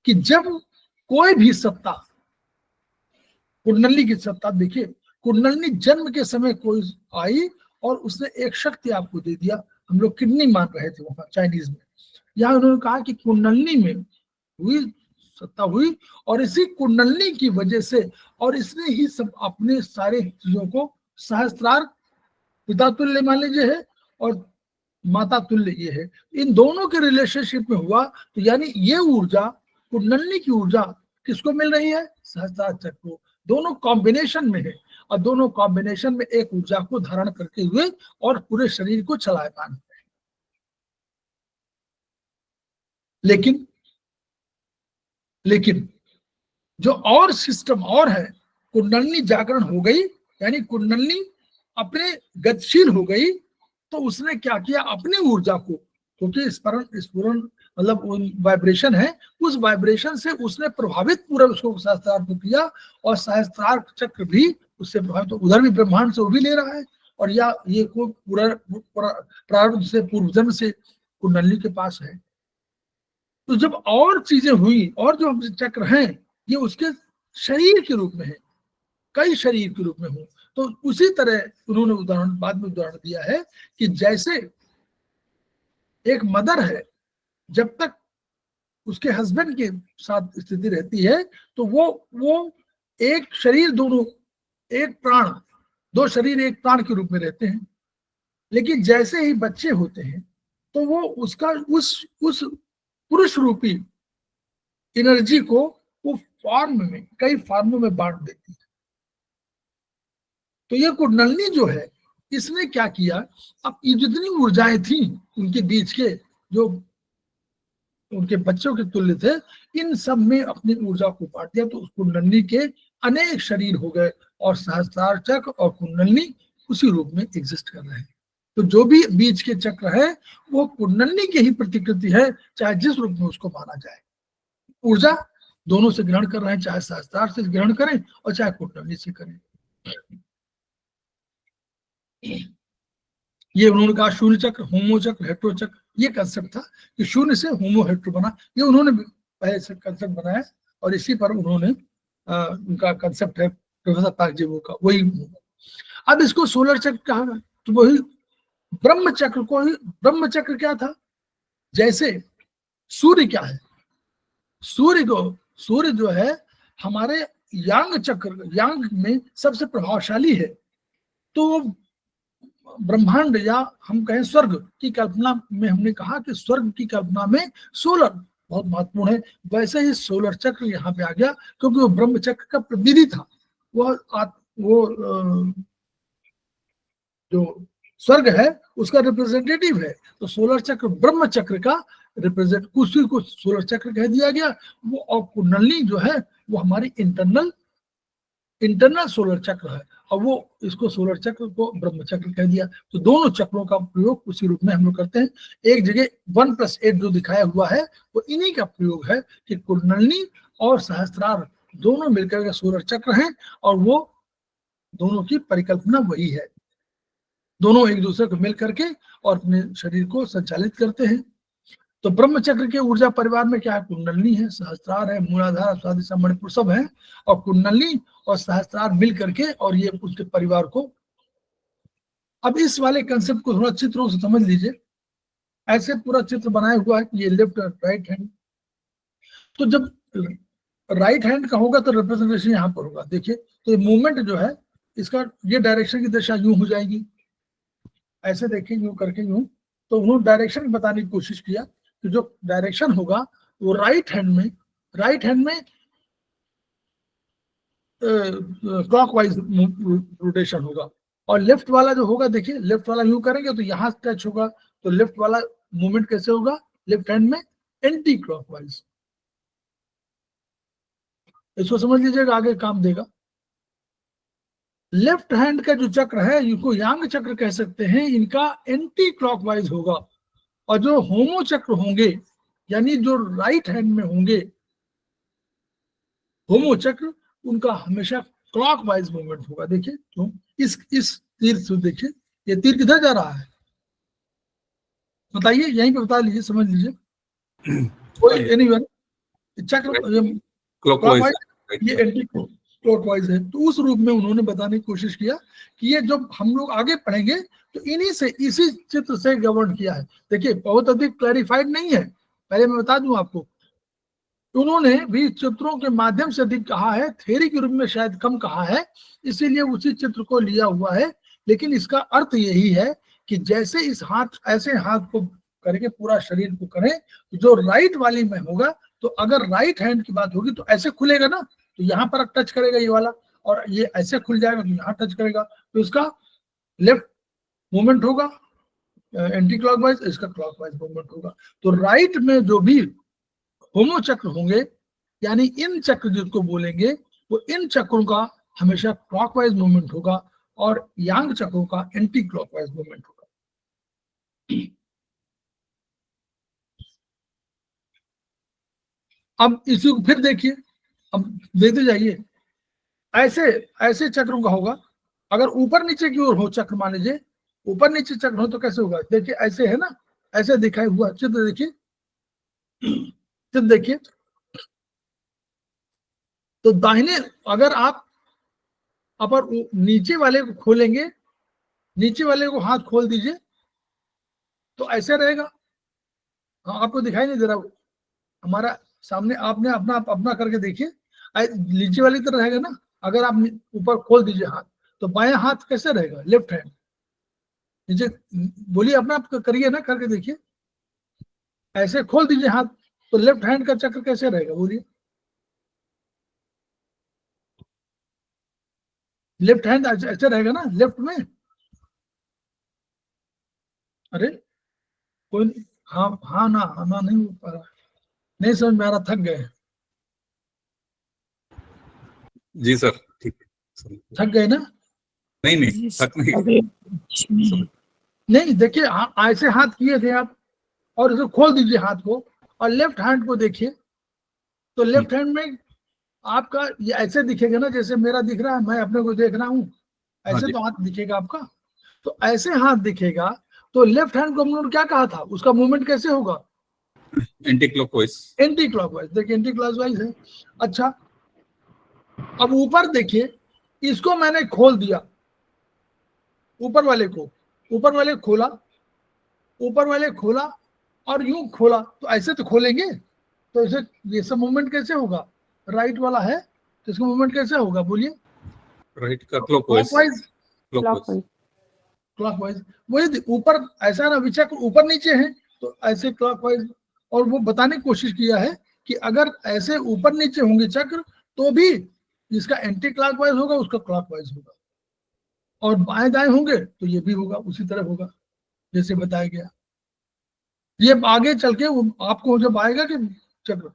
कि जब कोई भी सत्ता, कुंडली की सत्ता, देखिए कुंडली जन्म के समय कोई आई और उसने एक शक्ति आपको दे दिया। हम लोग किडनी मान रहे थे वहां चाइनीज में, यहाँ उन्होंने कहा कि कुंडली में हुई सत्ता हुई, और इसी कुंडली की वजह से, और इसने ही सब अपने सारे चीजों को, सहस्त्रार पिता तुल्य मान लीजिए है और माता तुल्य ये है, इन दोनों के रिलेशनशिप में हुआ। तो यानी ये ऊर्जा, कुंडली की ऊर्जा किसको मिल रही है? सहस्त्रार चक्र को। दोनों कॉम्बिनेशन में है, और दोनों कॉम्बिनेशन में एक ऊर्जा को धारण करके हुए और पूरे शरीर को चलायमान है। लेकिन जो और सिस्टम और है, कुंडली जागरण हो गई, यानी कुंडली अपने गतिशील हो गई, तो उसने क्या किया, अपनी ऊर्जा को, क्योंकि स्फुरण मतलब वाइब्रेशन है, उस वाइब्रेशन से उसने प्रभावित पूरा उसको सहस्त्रार को किया, और सहस्त्रार चक्र भी उससे प्रभावित, तो उधर भी ब्रह्मांड से वो भी ले रहा है, और या ये को पूरा प्रारब्ध से, पूर्व जन्म से कुंडली के पास है। तो जब और चीजें हुई, और जो चक्र हैं ये उसके शरीर के रूप में है, कई शरीर के रूप में हो, तो उसी तरह उन्होंने उदाहरण, बाद में उदाहरण दिया है कि जैसे एक मदर है, जब तक उसके हस्बैंड के साथ स्थिति रहती है तो वो एक शरीर, दोनों एक प्राण, 2 शरीर एक प्राण के रूप में रहते हैं। लेकिन जैसे ही बच्चे होते हैं तो वो उसका उस पुरुष रूपी एनर्जी को वो फॉर्म में, कई फॉर्मों में बांट देती है। तो ये कुंडली जो है, इसने क्या किया, अब ये जितनी ऊर्जाएं थी उनके बीच के, जो उनके बच्चों के तुल्य थे, इन सब में अपनी ऊर्जा को बांट दिया। तो उस कुंडली के अनेक शरीर हो गए और सहस्त्रार चक्र और कुंडलिनी उसी रूप में एग्जिस्ट कर रहे हैं। तो जो भी बीच के चक्र है वो कुंडलिनी की ही प्रतिकृति है, चाहे जिस रूप में उसको माना जाए। ऊर्जा दोनों से ग्रहण कर रहे हैं, चाहे सहस्त्रार से ग्रहण करें और चाहे कुंडलिनी से करें। ये उन्होंने कहा शून्य चक्र, होमो चक्र, हेट्रो चक्र, ये कंसेप्ट था कि शून्य से होमो हेट्रो बना, ये उन्होंने पहले से कंसेप्ट बनाया और इसी पर उन्होंने उनका कंसेप्ट है प्रोफेसर ताकजीवो का, वही। अब इसको सोलर चक्र कहा, तो वही ब्रह्म चक्र को ही, ब्रह्म चक्र क्या था, जैसे सूर्य क्या है, सूर्य जो है हमारे यांग चक्र, यांग में सबसे प्रभावशाली है। तो ब्रह्मांड या हम कहें स्वर्ग की कल्पना में हमने कहा कि स्वर्ग की कल्पना में सोलर बहुत महत्वपूर्ण है। वैसे ही सोलर चक्र यहाँ पे आ गया क्योंकि वो ब्रह्म चक्र का प्रतिनिधि था। वो जो स्वर्ग है उसका रिप्रेजेंटेटिव है, तो सोलर चक्र ब्रह्म चक्र का रिप्रेजेंट, उसी को सोलर चक्र कह दिया गया। वो और कुंडलिनी जो है वो हमारी इंटरनल सोलर चक्र है और वो इसको सोलर चक्र को ब्रह्म चक्र कह दिया। तो दोनों चक्रों का प्रयोग उसी रूप में हम लोग करते हैं। एक जगह 1+8 जो दिखाया हुआ है वो इन्हीं का प्रयोग है कि कुंडलिनी और सहस्त्रार दोनों मिलकर के सोलर चक्र हैं और वो दोनों की परिकल्पना वही है। दोनों एक दूसरे को मिल करके और अपने शरीर को संचालित करते हैं। तो ब्रह्म चक्र के ऊर्जा परिवार में क्या है, कुंडलिनी है, सहस्त्रार है, मूलाधार, स्वादिशा, मणिपुर सब है और कुंडलिनी और सहस्त्रार मिल करके और ये उसके परिवार को। अब इस वाले कंसेप्ट को थोड़ा अच्छी तरह से समझ लीजिए। ऐसे पूरा चित्र बनाया हुआ है कि ये लेफ्ट और राइट हैंड, तो जब राइट हैंड का होगा तो रिप्रेजेंटेशन यहाँ पर होगा। देखिए तो ये मूवमेंट जो है इसका, ये डायरेक्शन की दिशा यूं हो जाएगी, ऐसे देखिए यूं करके यूं। तो उन्होंने डायरेक्शन बताने की कोशिश किया कि जो डायरेक्शन होगा वो राइट हैंड में क्लॉकवाइज रोटेशन होगा और लेफ्ट वाला जो होगा, देखिए लेफ्ट वाला यूं करेंगे तो यहाँ टच होगा, तो लेफ्ट वाला मूवमेंट कैसे होगा, लेफ्ट हैंड में एंटी क्लॉकवाइज। इसको समझ लीजिएगा, आगे काम देगा। लेफ्ट हैंड का जो चक्र है इनको यांग चक्र कह सकते हैं, इनका एंटी क्लॉकवाइज होगा और जो होमो चक्र होंगे यानी जो राइट हैंड में होंगे होमो चक्र, उनका हमेशा क्लॉकवाइज मूवमेंट होगा। देखिए तो इस तीर से देखिए, ये तीर किधर जा रहा है बताइए, यहीं पे बता लीजिए, समझ लीजिए। कोई एनीवन चक्र क्लॉकवाइज, ये एंटी क्लॉकवाइज है। तो उस रूप में उन्होंने बताने की कोशिश किया कि ये जब हम लोग आगे पढ़ेंगे तो इन्हीं से, इसी चित्र से गवर्न किया है। देखिए बहुत अधिक क्लैरिफाइड नहीं है, पहले मैं बता दूं आपको। उन्होंने भी चित्रों के माध्यम से अधिक कहा है, थ्योरी के रूप में शायद कम कहा है, इसीलिए उसी चित्र को लिया हुआ है। लेकिन इसका अर्थ यही है कि जैसे इस हाथ, ऐसे हाथ को करके पूरा शरीर को करें, जो राइट वाली में होगा, तो अगर राइट हैंड की बात होगी तो ऐसे खुलेगा ना, तो यहाँ पर टच करेगा ये वाला, और ये ऐसे खुल जाएगा तो यहाँ टच करेगा, तो इसका लेफ्ट मूवमेंट होगा एंटी क्लॉकवाइज, इसका क्लॉकवाइज मूवमेंट होगा। तो राइट में जो भी होमो चक्र होंगे यानी इन चक्र जिसको बोलेंगे, वो इन चक्रों का हमेशा क्लॉकवाइज मूवमेंट होगा और यांग चक्रों का एंटी क्लॉकवाइज मूवमेंट होगा। अब इसी को फिर देखिए, अब देखते जाइए, ऐसे चक्रों का होगा। अगर ऊपर नीचे की ओर हो चक्र, मान लीजिए ऊपर नीचे चक्र हो तो कैसे होगा, देखिए ऐसे है ना, ऐसे दिखाई हुआ चित्र देखिए, चित्र देखिए। तो दाहिने, अगर आप अपर नीचे वाले को खोलेंगे, नीचे वाले को हाथ खोल दीजिए तो ऐसे रहेगा। हाँ, आपको दिखाई नहीं दे रहा हमारा सामने, आपने अपना करके देखिए, नीचे वाली तरह रहेगा ना। अगर आप ऊपर खोल दीजिए हाथ तो बायां हाथ कैसे रहेगा, लेफ्ट हैंड नीचे, बोलिए अपना आप करिए ना, करके देखिए। ऐसे खोल दीजिए हाथ तो लेफ्ट हैंड का चक्र कैसे रहेगा, बोलिए। लेफ्ट हैंड ऐसे रहेगा ना, लेफ्ट में। अरे कोई, हाँ हाँ ना, हाँ ना, नहीं हो पा रहा, नहीं समझ में आ रहा, थक गए। जी सर, ठीक है। थक गए ना? नहीं नहीं, थक नहीं। नहीं देखिए, ऐसे हाथ किए थे आप, और इसे खोल दीजिए हाथ को, और लेफ्ट हैंड को देखिए, तो लेफ्ट हैंड में आपका ये ऐसे दिखेगा ना, जैसे मेरा दिख रहा है, मैं अपने को देख रहा हूँ, हाँ ऐसे जी। तो हाथ दिखेगा आपका। तो ऐसे हाथ दिखेगा, तो लेफ्ट हैंड को हम लोगों ने क्या कहा था, उसका मूवमेंट कैसे होगा? Anti clockwise. Anti clockwise. देखिए एंटी क्लॉकवाइज है। अच्छा, अब ऊपर देखिए, इसको मैंने खोल दिया, ऊपर वाले को, ऊपर वाले खोला, ऊपर वाले खोला और यूं खोला, तो ऐसे तो खोलेंगे, तो इसे ये सब मूवमेंट कैसे होगा? राइट वाला है तो इसका मूवमेंट कैसे होगा, बोलिए? राइट का क्लॉकवाइज। क्लॉकवाइज। क्लॉकवाइज। क्लॉकवाइज। वही ऊपर ऐसा ना, विचक ऊपर नीचे है तो ऐसे क्लॉकवाइज। और वो बताने की कोशिश किया है कि अगर ऐसे ऊपर नीचे होंगे चक्र तो भी इसका एंटी क्लॉकवाइज होगा, उसका क्लॉकवाइज होगा, और बाएं दाएं होंगे तो ये भी होगा, उसी तरह होगा जैसे बताया गया। ये आगे चल के आपको जब आएगा कि चक्र,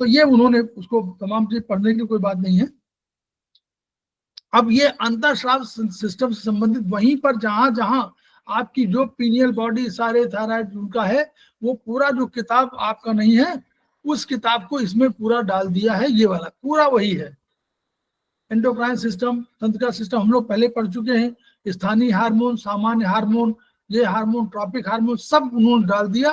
तो ये उन्होंने उसको तमाम चीज पढ़ने की कोई बात नहीं है। अब ये अंतःस्राव सिस्टम से संबंधित वहीं पर जहां जहां आपकी जो पीनियल बॉडी, सारे थायराइड उनका है, वो पूरा जो किताब आपका नहीं है, उस किताब को इसमें पूरा डाल दिया है। ये वाला पूरा वही है। एंडोक्राइन सिस्टम, तंत्रिका सिस्टम हम लोग पहले पढ़ चुके हैं। स्थानीय हार्मोन, सामान्य हार्मोन, ये हार्मोन, ट्रॉपिक हार्मोन, सब उन्होंने डाल दिया।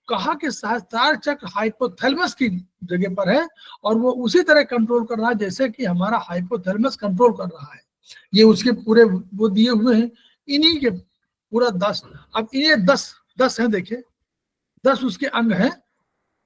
कहा कि सहस्त्रार चक्र हाइपोथैलेमस की जगह पर है, और वो उसी तरह कंट्रोल कर रहा है जैसे कि हमारा हाइपोथैलेमस कंट्रोल कर रहा है। ये उसके पूरे वो दिए हुए हैं, इन्हीं के पूरा 10। अब ये 10 है, देखिए 10 उसके अंग हैं।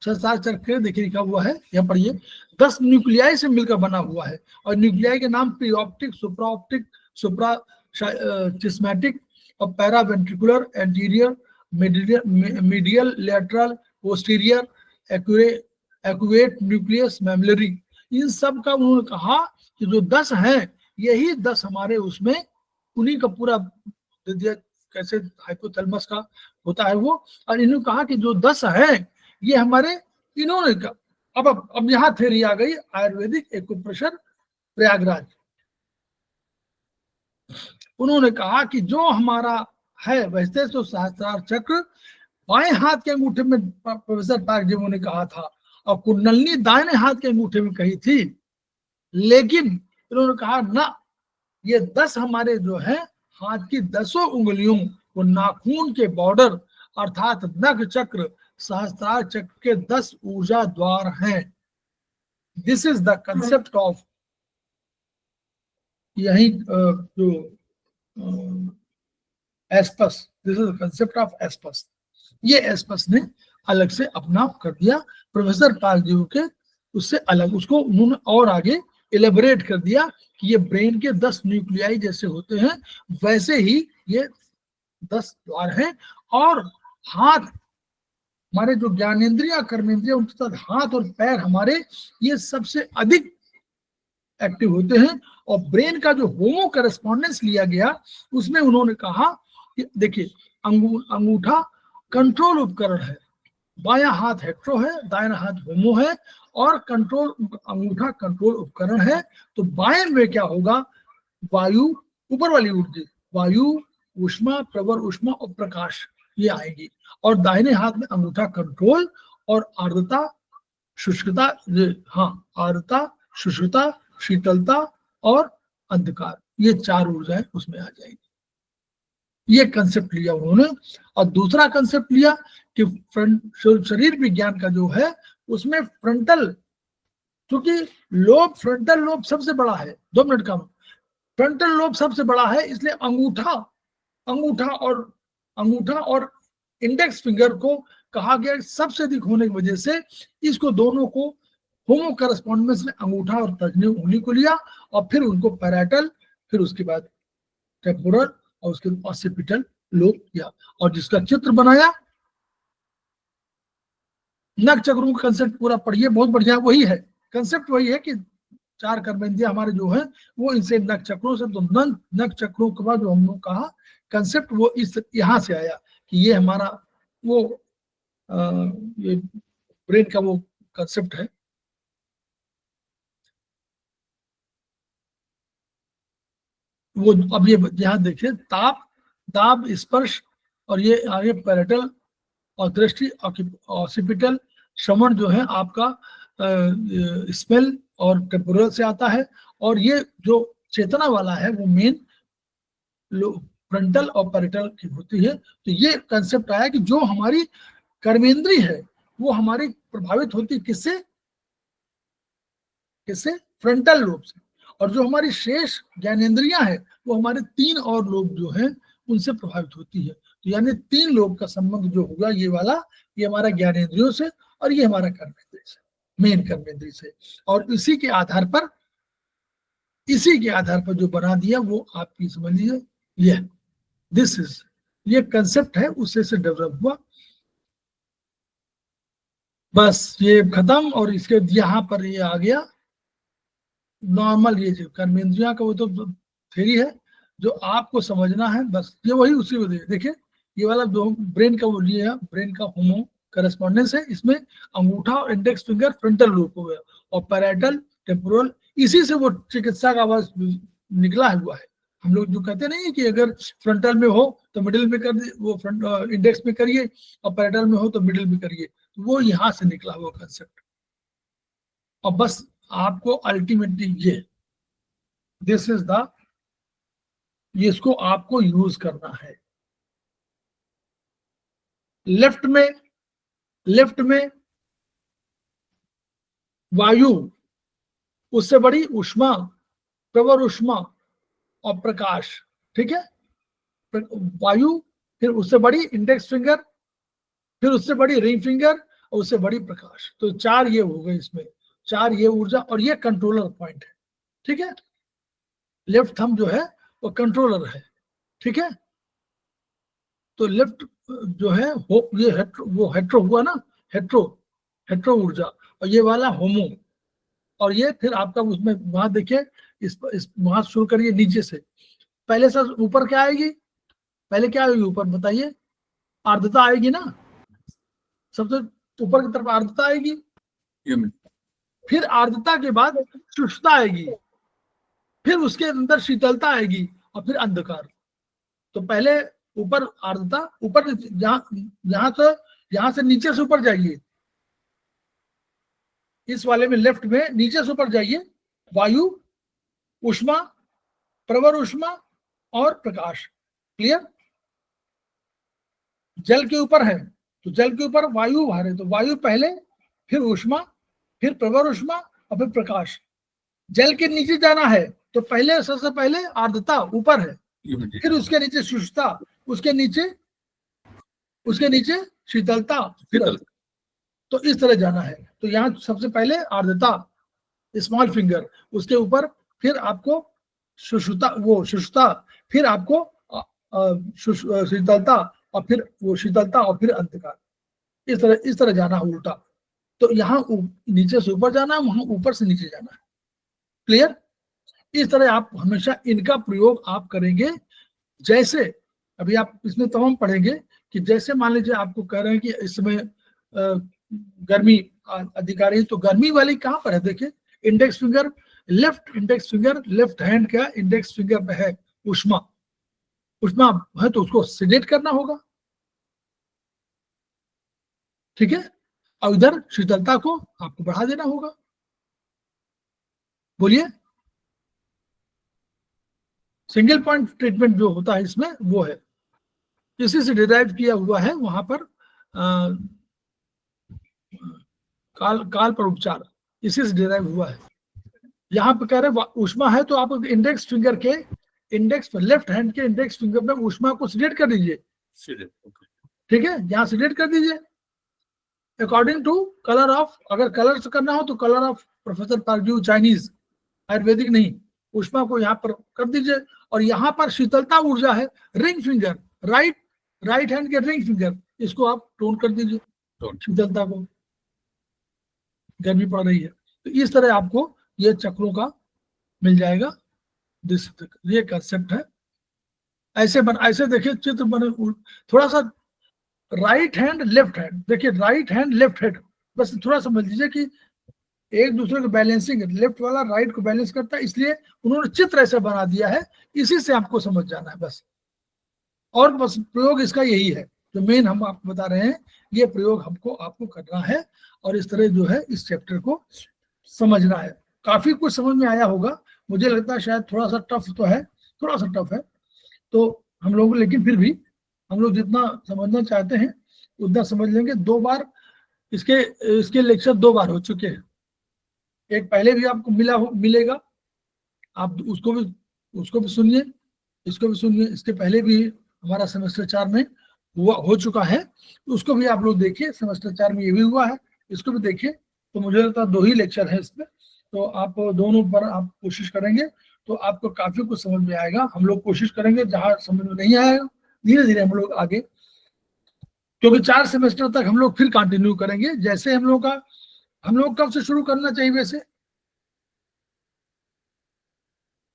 सहस्त्रार चक्र देखिए लिखा हुआ है यहाँ पर, ये 10 न्यूक्लियाई से मिलकर बना हुआ है, और न्यूक्लियाई के नाम प्रीऑप्टिक, सुप्राऑप्टिक, सुप्रा चिस्मैटिक और paraventricular, anterior, medial, lateral, posterior, arcuate nucleus, mammillary. इन सब का उन्होंने कहा कि जो 10 हैं, यही 10 हमारे उसमें, उन्हीं का पूरा दे दिया कैसे हाइपोथैलेमस का होता है वो। और इन्होंने कहा कि जो 10 हैं ये हमारे, इन्होंने का अब यहां थ्योरी आ गई आयुर्वेदिक एक्यूप्रेशर प्रयागराज। उन्होंने कहा कि जो हमारा है, वैसे तो सहस्त्रार चक्र बाएं हाथ के अंगूठे में प्रोफेसर पार्क जी ने कहा था, और कुंडलनी दाहिने हाथ के अंगूठे में कही थी, लेकिन इन्होंने कहा ना, ये 10 हमारे जो है हाथ की 10 उंगलियों को नाखून के बॉर्डर अर्थात नख चक्र, सहस्त्रार चक्र के 10 ऊर्जा द्वार हैं। This is the concept of, यही जो एस्पस, this is the concept of एस्पस। ये एस्पस ने अलग से अपना कर दिया, प्रोफेसर पाल जी के उससे अलग, उसको उन्होंने और आगे इलेबोरेट कर दिया कि ये ब्रेन के 10 न्यूक्लियाई जैसे होते हैं, वैसे ही ये 10 द्वार हैं। और हाथ हमारे जो ज्ञानेंद्रिया, कर्मेंद्रिया, उनके साथ हाथ और पैर हमारे, ये सबसे अधिक एक्टिव होते हैं। और ब्रेन का जो होमो करेस्पॉन्डेंस लिया गया, उसमें उन्होंने कहा कि देखिए, अंगूठा कंट्रोल उपकरण है, बायां हाथ हेट्रो है, दाहिना हाथ होमो है, और कंट्रोल अंगूठा कंट्रोल उपकरण है। तो बाएं में क्या होगा, वायु, ऊपर वाली ऊर्जा, वायु, ऊष्मा, प्रवर ऊष्मा और प्रकाश, ये आएगी। और दाहिने हाथ में अंगूठा कंट्रोल और आर्द्रता, शुष्कता, हाँ आर्द्रता, शुष्कता, शीतलता और अंधकार, ये 4 ऊर्जाएं उसमें आ जाएंगी। ये कंसेप्ट लिया उन्होंने। और दूसरा कंसेप्ट लिया कि शरीर विज्ञान का जो है, उसमें फ्रंटल, क्योंकि लोब, फ्रंटल लोब सबसे बड़ा है, 2 मिनट का, फ्रंटल लोब सबसे बड़ा है, इसलिए अंगूठा और इंडेक्स फिंगर को कहा गया सबसे अधिक होने की वजह से इसको दोनों को होमो करस्पॉन्डेंस में अंगूठा और तर्जनी उंगली को लिया, और फिर उनको पैराइटल, फिर उसके बाद टेम्पोरल, और उसके बाद ऑसिपिटल लोब किया, और जिसका चित्र बनाया। नख चक्रों का कंसेप्ट पूरा पढ़िए, बहुत बढ़िया, वही है कंसेप्ट, वही है कि 4 कर्मेंद्रिया हमारे जो है वो इनसे नख चक्रों से, तो नख चक्रों के बाद जो हम लोग कहा कंसेप्ट, वो इस यहाँ से आया कि ये हमारा वो ये ब्रेन का वो कंसेप्ट है। वो अब ये यहाँ देखिए, ताप, दाब, स्पर्श, और ये आगे पैरेटल और दृष्टि, ऑक्सीपिटल, श्रवण जो है आपका स्मेल और टेम्पोरल से आता है, और ये जो चेतना वाला है वो मेन फ्रंटल और पैरेटल की होती है। तो ये कंसेप्ट आया कि जो हमारी कर्मेंद्रिय है वो हमारी प्रभावित होती है किससे, किससे, फ्रंटल लोब से, और जो हमारी शेष ज्ञानेंद्रियां हैं वो हमारे 3 और लोब जो हैं उनसे प्रभावित होती है। तो यानी 3 लोब का संबंध जो होगा ये वाला, ये हमारा ज्ञानेंद्रियों से और ये हमारा कर्मेंद्रिय से, मेन कर्मेंद्रिय से, और इसी के आधार पर, इसी के आधार पर जो बना दिया वो आप ये समझ लीजिए, ये दिस इज, ये कंसेप्ट है उससे से डेवलप हुआ। बस ये खत्म, और इसके यहाँ पर ये आ गया नॉर्मल, ये जो कर्मेंद्रिया का वो तो थ्योरी है जो आपको समझना है, बस ये वही उसी को देखिए, ये वाला जो ब्रेन का वो लिए है, ब्रेन का होमो करस्पॉन्डेंस है, इसमें अंगूठा और इंडेक्स फिंगर फ्रंटल लोब हो गया, और पैरेटल, टेम्पोरल, इसी से वो चिकित्सा का आवाज निकला हुआ है। हम लोग जो कहते नहीं है कि अगर फ्रंटल में हो तो मिडिल में कर दे, वो फ्रंट इंडेक्स में करिए, और पैरेटल में हो तो मिडिल में करिए, वो यहाँ से निकला हुआ कंसेप्ट। और बस आपको अल्टीमेटली ये दिस इज द, ये इसको आपको यूज करना है। लेफ्ट में वायु, उससे बड़ी उष्मा, प्रवर उष्मा और प्रकाश, ठीक है, वायु, फिर उससे बड़ी इंडेक्स फिंगर, फिर उससे बड़ी रिंग फिंगर, और उससे बड़ी प्रकाश। तो 4 ये हो गए इसमें, 4 ये ऊर्जा, और ये कंट्रोलर पॉइंट है, ठीक है। लेफ्ट थंब जो है वो कंट्रोलर है, ठीक है। तो लेफ्ट जो है ये वो हेट्रो हुआ ना, हेट्रो ऊर्जा, और ये वाला होमो, और ये फिर आपका उसमें वहां देखिए, इस वहां शुरू करिए नीचे से, पहले से ऊपर क्या आएगी, पहले क्या आएगी ऊपर बताइए, आर्द्रता आएगी ना, सबसे ऊपर की तरफ आर्द्रता आएगी, फिर आर्द्रता के बाद शुष्कता आएगी, फिर उसके अंदर शीतलता आएगी, और फिर अंधकार। तो पहले ऊपर आर्द्रता, ऊपर यहां से नीचे से ऊपर जाइए, इस वाले में लेफ्ट में नीचे से ऊपर जाइए, वायु, उष्मा, प्रवर उष्मा और प्रकाश, क्लियर। जल के ऊपर है तो जल के ऊपर वायु भार है, तो वायु पहले, फिर उष्मा, फिर प्रवर उष्मा और फिर प्रकाश। जल के नीचे जाना है तो पहले, सबसे पहले आर्द्रता ऊपर है, फिर उसके नीचे शुष्कता, उसके नीचे शीतलता, फिर तो इस तरह जाना है। तो यहाँ सबसे पहले आर्द्रता, स्मॉल फिंगर, उसके ऊपर फिर आपको शुष्कता, फिर आपको शीतलता, और फिर वो शीतलता, और फिर अंधकार। इस तरह जाना है उल्टा। तो यहाँ नीचे से ऊपर जाना है, वहां ऊपर से नीचे जाना है, क्लियर। इस तरह आप हमेशा इनका प्रयोग आप करेंगे। जैसे अभी आप इसमें तमाम पढ़ेंगे कि जैसे मान लीजिए आपको कह रहे हैं कि इस समय गर्मी अधिकारी, तो गर्मी वाली कहाँ पर है, देखिए index finger, left index finger, left hand का इंडेक्स फिंगर पे है उष्मा है, तो उसको सिलेक्ट करना होगा, ठीक है। और इधर शीतलता को आपको बढ़ा देना होगा। बोलिए, सिंगल पॉइंट ट्रीटमेंट जो होता है इसमें वो है, इसी से डिराइव किया हुआ है। वहां पर काल पर उपचार इसी से डिराइव हुआ है। यहाँ पे कह रहे उष्मा है तो आप इंडेक्स फिंगर के लेफ्ट हैंड के इंडेक्स फिंगर में उष्मा को सिलेक्ट कर दीजिए, ठीक है, यहाँ सिलेक्ट कर दीजिए अकॉर्डिंग टू कलर ऑफ। अगर कलर से करना हो तो कलर ऑफ प्रोफेसर पारड्यू, चाइनीज, आयुर्वेदिक नहीं। उष्मा को यहाँ पर कर दीजिए, और यहाँ पर शीतलता ऊर्जा है, रिंग फिंगर, राइट हैंड के रिंग फिंगर, इसको आप टोन कर दीजिए, शीतलता को, गर्मी पड़ रही है। तो इस तरह आपको ये चक्रों का मिल जाएगा। ये कंसेप्ट है। ऐसे देखिए चित्र बने, थोड़ा सा राइट हैंड लेफ्ट हैंड, देखिए राइट हैंड लेफ्ट हैंड, बस थोड़ा समझ लीजिए कि एक दूसरे को बैलेंसिंग, लेफ्ट वाला राइट को बैलेंस करता है, इसलिए उन्होंने चित्र ऐसे बना दिया है, इसी से आपको समझ जाना है बस। और बस प्रयोग इसका यही है, जो मेन हम आपको बता रहे हैं, ये प्रयोग हमको आपको करना है और इस तरह जो है इस चैप्टर को समझना है। काफी कुछ समझ में आया होगा, मुझे लगता है शायद थोड़ा सा टफ तो है, थोड़ा सा टफ है तो हम लोग, लेकिन फिर भी हम लोग जितना समझना चाहते हैं उतना समझ लेंगे। 2 बार इसके लेक्चर 2 बार हो चुके हैं, एक पहले भी आपको मिलेगा, आप उसको भी सुनिए, इसको भी सुनिए। इसके पहले भी हमारा सेमेस्टर 4 में हो चुका है, उसको भी आप लोग देखिए। सेमेस्टर 4 में ये भी हुआ है, इसको भी देखिए। तो मुझे लगता है 2 ही लेक्चर है इसमें, तो आप दोनों पर आप कोशिश करेंगे तो आपको काफी कुछ समझ में आएगा। हम लोग कोशिश करेंगे, जहां समझ में नहीं आएगा धीरे धीरे हम लोग आगे, क्योंकि 4 सेमेस्टर तक हम लोग फिर कंटिन्यू करेंगे। जैसे हम लोग कब से शुरू करना चाहिए, वैसे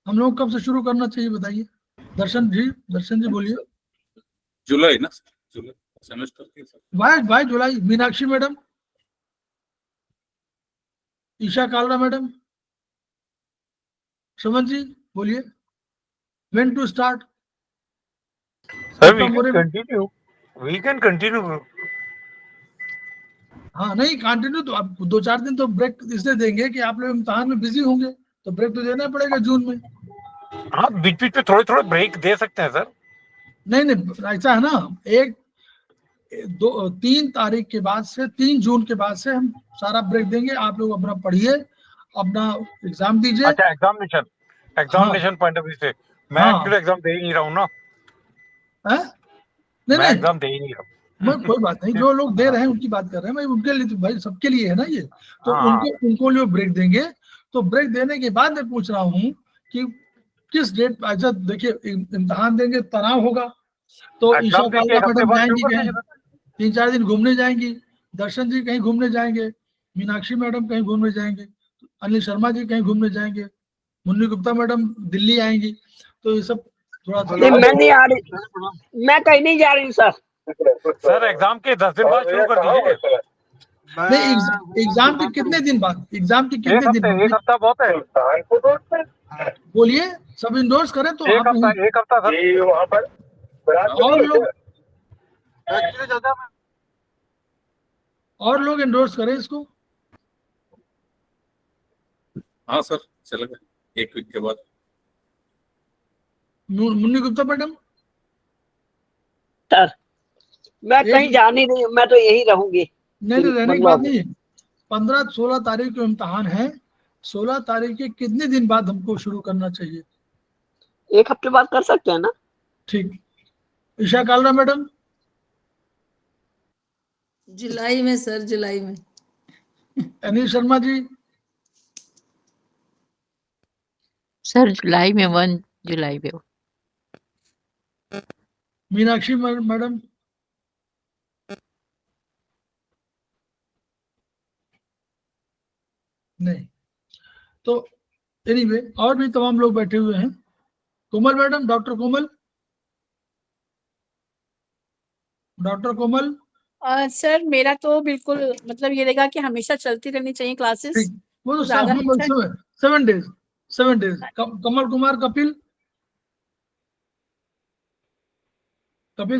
हम लोग कब से शुरू करना चाहिए बताइए। दर्शन जी बोलिए। जुलाई ना, जुलाई सेमेस्टर के साथ। वाई जुलाई। मीनाक्षी मैडम, ईशा कालरा मैडम, शमन जी बोलिए। When to start? Sir, we can continue. हाँ नहीं, कंटिन्यू तो आप 2-4 दिन तो ब्रेक इसलिए देंगे कि आप लोग इम्तिहान में बिजी होंगे, तो ब्रेक तो देना पड़ेगा जून में। हाँ, बीच बीच में थोड़े ब्रेक दे सकते हैं सर। नहीं ऐसा है ना, 3 तारीख के बाद से, 3 जून के बाद से हम सारा ब्रेक देंगे। आप लोग अपना पढ़िए, अपना एग्जाम दीजिए। अच्छा, एग्जामिनेशन पॉइंट ऑफ व्यू से मैं एक्चुअली एग्जाम दे ही नहीं रहा हूँ ना। मैं एग्जाम दे ही नहीं रहा हूँ। मैं कोई बात नहीं, जो लोग दे रहे हैं उनकी बात कर रहे हैं भाई, उनके लिए तो भाई सबके लिए है ना ये, तो उनको लिए ब्रेक देंगे। तो ब्रेक देने के बाद मैं पूछ रहा हूँ कि किस डेट पर, अच्छा देखिए इम्तिहान देंगे, तनाव होगा, तो ईशा कालरा मैडम जाएंगी कहीं, 3-4 दिन घूमने जाएंगी, दर्शन जी कहीं घूमने जाएंगे, मीनाक्षी मैडम कहीं घूमने जाएंगे, अनिल शर्मा जी कहीं घूमने जाएंगे, मुन्नी गुप्ता मैडम दिल्ली आएंगी। तो ये सब थोड़ा नहीं, मैं नहीं आ रही, मैं कहीं नहीं जा रही सर। सर एग्जाम के 10 दिन बाद शुरू कर दीजिए। नहीं, एग्जाम के कितने दिन बाद? एग्जाम के कितने दिन बाद? 1 हफ्ता बहुत है। बोलिए, सब इंडोर्स करें तो 1 हफ्ता सर। वहाँ पर और लोग इंडोर्स करें इसको। हाँ सर, चलेगा 1 वीक के बाद। मुन्नी गुप्ता मैडम, सर मैं कहीं जा नहीं रही, मैं तो यही रहूंगी। नहीं रहने की बात नहीं, 15-16 तारीख को इम्तिहान है, 16 तारीख के कितने दिन बाद हमको शुरू करना चाहिए? 1 हफ्ते बाद कर सकते हैं ना? ठीक। ईशा कालरा मैडम, जुलाई में सर, जुलाई में। अनिल शर्मा जी, सर जुलाई में, 1 जुलाई में। मीनाक्षी मैडम, नहीं। तो एनीवे और भी तमाम लोग बैठे हुए हैं। कोमल मैडम, डॉक्टर कोमल, सर मेरा तो बिल्कुल मतलब ये रहेगा कि हमेशा चलती रहनी चाहिए क्लासेस। ठीक, वो तो ज्यादा 7 डेज। कमल कुमार, कपिल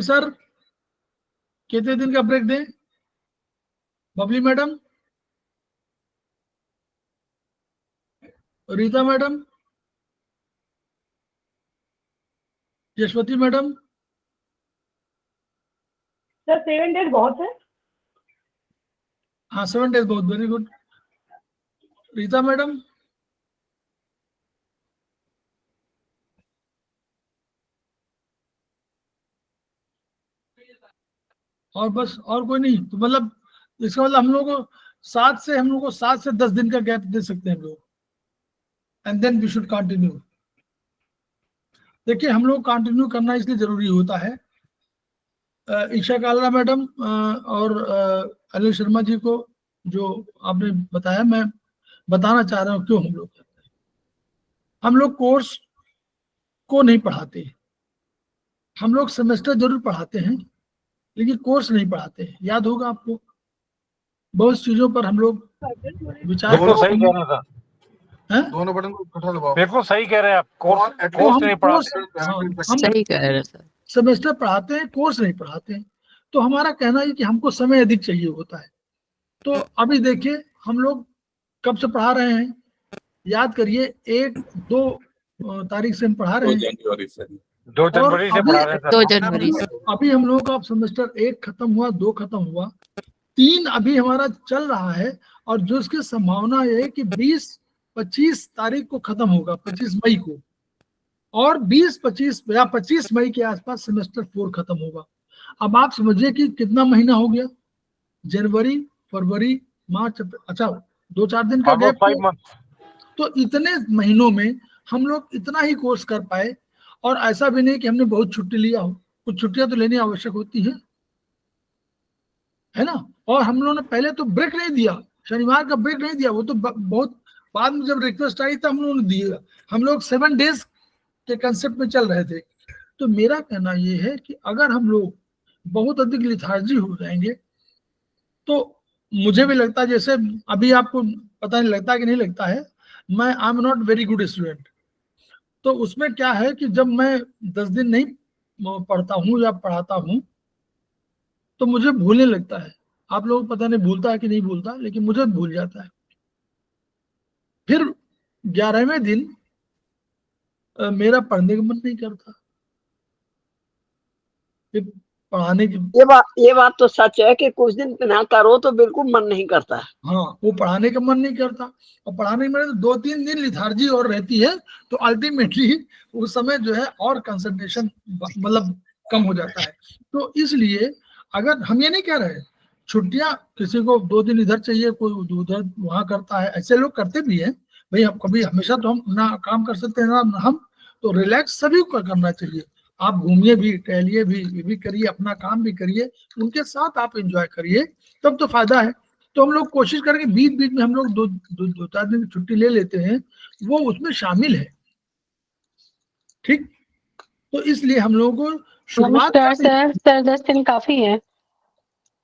सर, कितने दिन का ब्रेक दें? Babli madam, Rita madam, Yashwati madam. Sir 7 days बहुत है। हाँ 7 डेज बहुत, वेरी गुड। रीता मैडम, और बस, और कोई नहीं? तो मतलब इसका मतलब हम लोग को 7 से 10 दिन का गैप दे सकते हैं हम लोग, and then we should continue. देखिए हम लोग कंटिन्यू करना इसलिए जरूरी होता है, ईशा कालरा मैडम और अनिल शर्मा जी को जो आपने बताया, मैं बताना चाह रहा हूँ क्यों हम लोग करते हैं। हम लोग कोर्स को नहीं पढ़ाते, हम लोग सेमेस्टर जरूर पढ़ाते हैं लेकिन कोर्स नहीं पढ़ाते हैं। याद होगा आपको, बहुत चीजों पर हम लोग विचार बिल्कुल सही कह रहे हैं सर, हैं? दोनों बटन को इकट्ठा दबाओ। बिल्कुल सही कह रहे हैं आप। तो कोर्स हम नहीं कोर्स पढ़ाते। हम सही कह रहे हैं सर। सेमेस्टर पढ़ाते हैं, कोर्स नहीं पढ़ाते हैं। तो हमारा कहना है कि हमको समय अधिक चाहिए होता है। तो अभी देखिए हम लोग कब से पढ़ा रहे हैं, याद करिए 1-2 तारीख से हम पढ़ा रहे 2 हैं। जनवरी से 2 जनवरी से पढ़ा रहे हैं सर। 2 जनवरी से। अभी हम लोगों का सेमेस्टर 1 खत्म हुआ, 2 खत्म हुआ, 3 अभी हमारा चल रहा है। और जो इसकी संभावना है कि 20-25 तारीख को खत्म होगा, 25 मई को, और 20-25 या 25 मई के आसपास सेमेस्टर 4 खत्म होगा। अब आप समझिए कि कितना महीना हो गया, जनवरी, फरवरी, मार्च, अच्छा 2-4 दिन का ऑलमोस्ट गैप। 5 मंथ। तो इतने महीनों में हम लोग इतना ही कोर्स कर पाए। और ऐसा भी नहीं कि हमने बहुत छुट्टी लिया हो, कुछ छुट्टियां तो लेनी आवश्यक होती है ना। और हम लोगों ने पहले तो ब्रेक नहीं दिया, शनिवार का ब्रेक नहीं दिया, वो तो बहुत बाद में जब रिक्वेस्ट आई तब हम लोगों ने दिया। हम लोग 7 डेज के कंसेप्ट में चल रहे थे। तो मेरा कहना ये है कि अगर हम लोग बहुत अधिक लिथार्जी हो जाएंगे तो मुझे भी लगता है, जैसे अभी आपको पता नहीं लगता कि नहीं लगता है, मैं I am not very good student. तो उसमें क्या है कि जब मैं 10 दिन नहीं पढ़ता हूँ या पढ़ाता हूँ तो मुझे भूलने लगता है। आप लोग पता नहीं भूलता है कि नहीं भूलता, लेकिन मुझे भूल जाता है। फिर 11वें दिन मेरा पढ़ने का मन नहीं करता, फिर पढ़ाने की, ये बात तो सच है कि कुछ दिन ना करो तो बिल्कुल मन नहीं करता। हाँ वो पढ़ाने का मन नहीं करता। और पढ़ाने में तो 2-3 दिन लिथार्जी और रहती है। तो अल्टीमेटली उस समय जो है और कंसंट्रेशन मतलब कम हो जाता है। तो इसलिए अगर हम ये नहीं कह रहे छुट्टियां किसी को 2 दिन इधर चाहिए, कोई उधर वहां करता है, ऐसे लोग करते भी हैं भाई। हम कभी हमेशा तो हम ना काम कर सकते हैं ना हम, तो रिलैक्स सभी को करना चाहिए। आप घूमिए भी, टहलिए भी, ये भी करिए, अपना काम भी करिए, उनके साथ आप एंजॉय करिए, तब तो फायदा है। तो हम लोग कोशिश करेंगे बीच बीच में हम लोग 2-4 दिन की छुट्टी ले लेते हैं, वो उसमें शामिल है, ठीक। तो इसलिए हम लोगों को शुरुआत सर 10 दिन काफी है।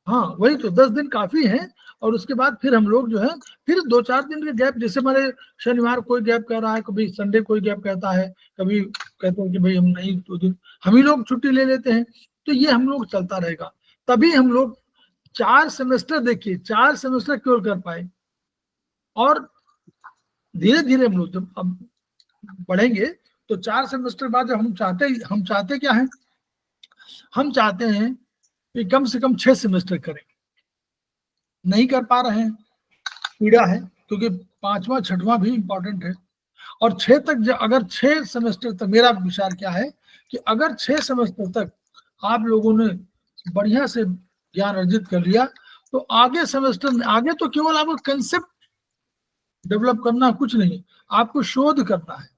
हाँ वही तो 10 दिन काफी है। और उसके बाद फिर हम लोग जो है फिर 2-4 दिन के गैप, जैसे हमारे शनिवार कोई गैप कह रहा है, कभी संडे कोई गैप कहता है, कभी कहते हैं कि भाई हम नहीं, 2 दिन हम ही लोग छुट्टी ले लेते हैं। तो ये हम लोग चलता रहेगा, तभी हम लोग 4 सेमेस्टर, देखिए 4 सेमेस्टर क्यों कर पाए। और धीरे धीरे हम लोग जब अब बढ़ेंगे तो 4 सेमेस्टर बाद हम चाहते क्या है, हम चाहते हैं कि कम से कम 6 सेमेस्टर करें। नहीं कर पा रहे हैं, पीड़ा है, क्योंकि 5वां 6वां भी इंपॉर्टेंट है। और 6 तक अगर 6 सेमेस्टर तक, मेरा विचार क्या है कि अगर 6 सेमेस्टर तक आप लोगों ने बढ़िया से ज्ञान अर्जित कर लिया तो आगे सेमेस्टर में, आगे तो केवल आपको कंसेप्ट डेवलप करना, कुछ नहीं, आपको शोध करना है,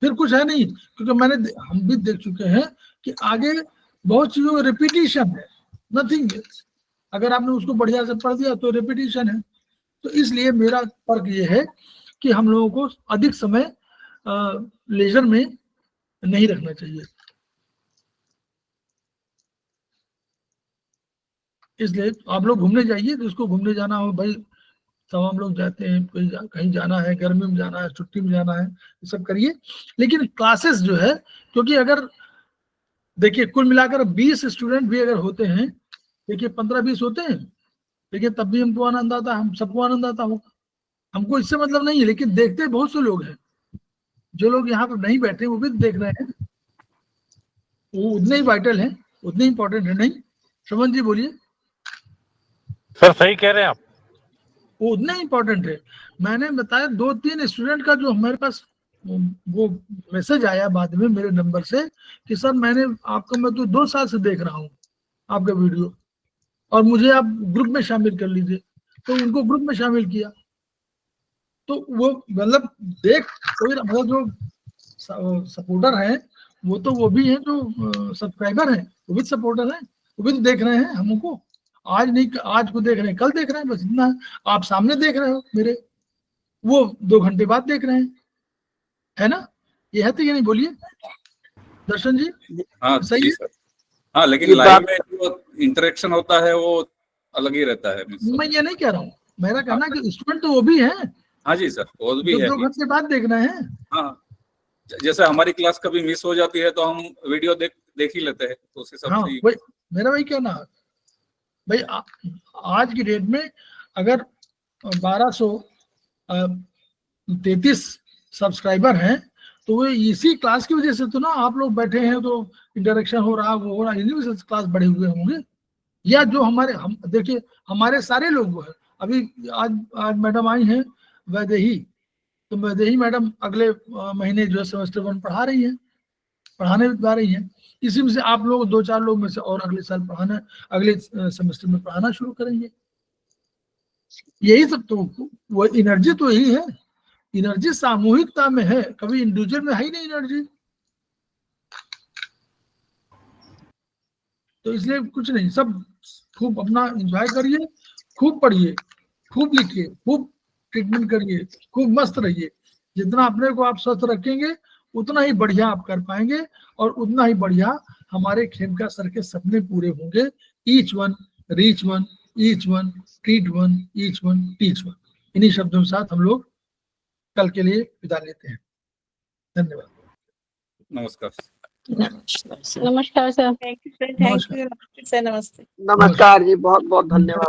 फिर कुछ है नहीं। क्योंकि हम भी देख चुके हैं कि आगे बहुत चीजों में रिपीटिशन है, नथिंग एल्स। अगर आपने उसको बढ़िया से पढ़ दिया तो रिपीटिशन है। तो इसलिए मेरा तर्क ये है कि हम लोगों को अधिक समय लेजर में नहीं रखना चाहिए। इसलिए आप लोग घूमने जाइए, जिसको घूमने जाना हो भाई, सब हम लोग जाते हैं, कहीं जाना है, गर्मी में जाना है, छुट्टी में जाना है, ये सब करिए। लेकिन क्लासेस जो है, क्योंकि अगर देखिए कुल मिलाकर 20 स्टूडेंट भी अगर होते हैं, देखिए 15-20 होते हैं, लेकिन तब भी हमको आनंद आता है, हम सबको आनंद आता होगा। हमको इससे मतलब नहीं है, लेकिन देखते बहुत से लोग हैं, जो लोग यहाँ पर नहीं बैठे वो भी देख रहे हैं, वो उतने ही वाइटल हैं, उतने इंपॉर्टेंट है। नहीं श्रवण जी बोलिए। सर सही कह रहे हैं आप, वो उतना इंपॉर्टेंट है। मैंने बताया 2-3 स्टूडेंट का जो हमारे पास वो मैसेज आया बाद में मेरे नंबर से कि सर मैं तो 2 साल से देख रहा हूँ आपका वीडियो, और मुझे आप ग्रुप में शामिल कर लीजिए। तो उनको ग्रुप में शामिल किया। तो वो मतलब मतलब जो सपोर्टर हैं वो भी हैं, जो सब्सक्राइबर हैं वो भी सपोर्टर हैं, वो भी तो देख रहे हैं हमको। आज को देख रहे हैं, कल देख रहे हैं, बस इतना है। आप सामने देख रहे हो मेरे, वो 2 घंटे बाद देख रहे हैं, है ना। ये है तो ये नहीं, बोलिए दर्शन जी। हाँ सही जी है? सर। हाँ लेकिन लाइव में जो इंटरेक्शन होता है वो अलग ही रहता है। मैं ये नहीं कह रहा हूँ, मेरा कहना है कि स्टूडेंट तो वो भी है हाँ जी सर, वो भी जो है 2 घंटे बाद देखना है। हाँ, जैसे हमारी क्लास कभी मिस हो जाती है तो हम वीडियो देख ही लेते हैं, तो उस हिसाब हाँ से वही मेरा वही कहना है भाई। आज की डेट में अगर 1233 सब्सक्राइबर हैं तो वो इसी क्लास की वजह से तो ना आप लोग बैठे हैं, तो इंटरेक्शन हो रहा, वो हो रहा, इन्हीं वजह से क्लास बड़े हुए होंगे। या जो हम देखिए हमारे सारे लोग वो है। अभी आज मैडम आई हैं वैदेही, तो वैदेही मैडम अगले महीने जो है सेमेस्टर 1 पढ़ा रही हैं, पढ़ाने जा रही हैं। इसी में से आप लोग 2-4 लोग में से और अगले साल पढ़ाना, अगले सेमेस्टर में पढ़ाना शुरू करेंगे। यही सब तो वो एनर्जी तो यही है। एनर्जी सामूहिकता में है, कभी इंडिविजुअल में है ही नहीं एनर्जी। तो इसलिए कुछ नहीं, सब खूब अपना एंजॉय करिए, खूब पढ़िए, खूब लिखिए, खूब ट्रीटमेंट करिए, खूब मस्त रहिए। जितना अपने को आप स्वस्थ रखेंगे उतना ही बढ़िया आप कर पाएंगे और उतना ही बढ़िया हमारे खेमका सर के सपने पूरे होंगे। Each one reach one, each one treat one, each one teach one. इन्हीं शब्दों के साथ हम लोग कल के लिए विदा लेते हैं। धन्यवाद। नमस्कार। नमस्कार सर। नमस्कार सर, थैंक नमस्कार। यू सर, नमस्ते। नमस्कार जी, बहुत बहुत धन्यवाद।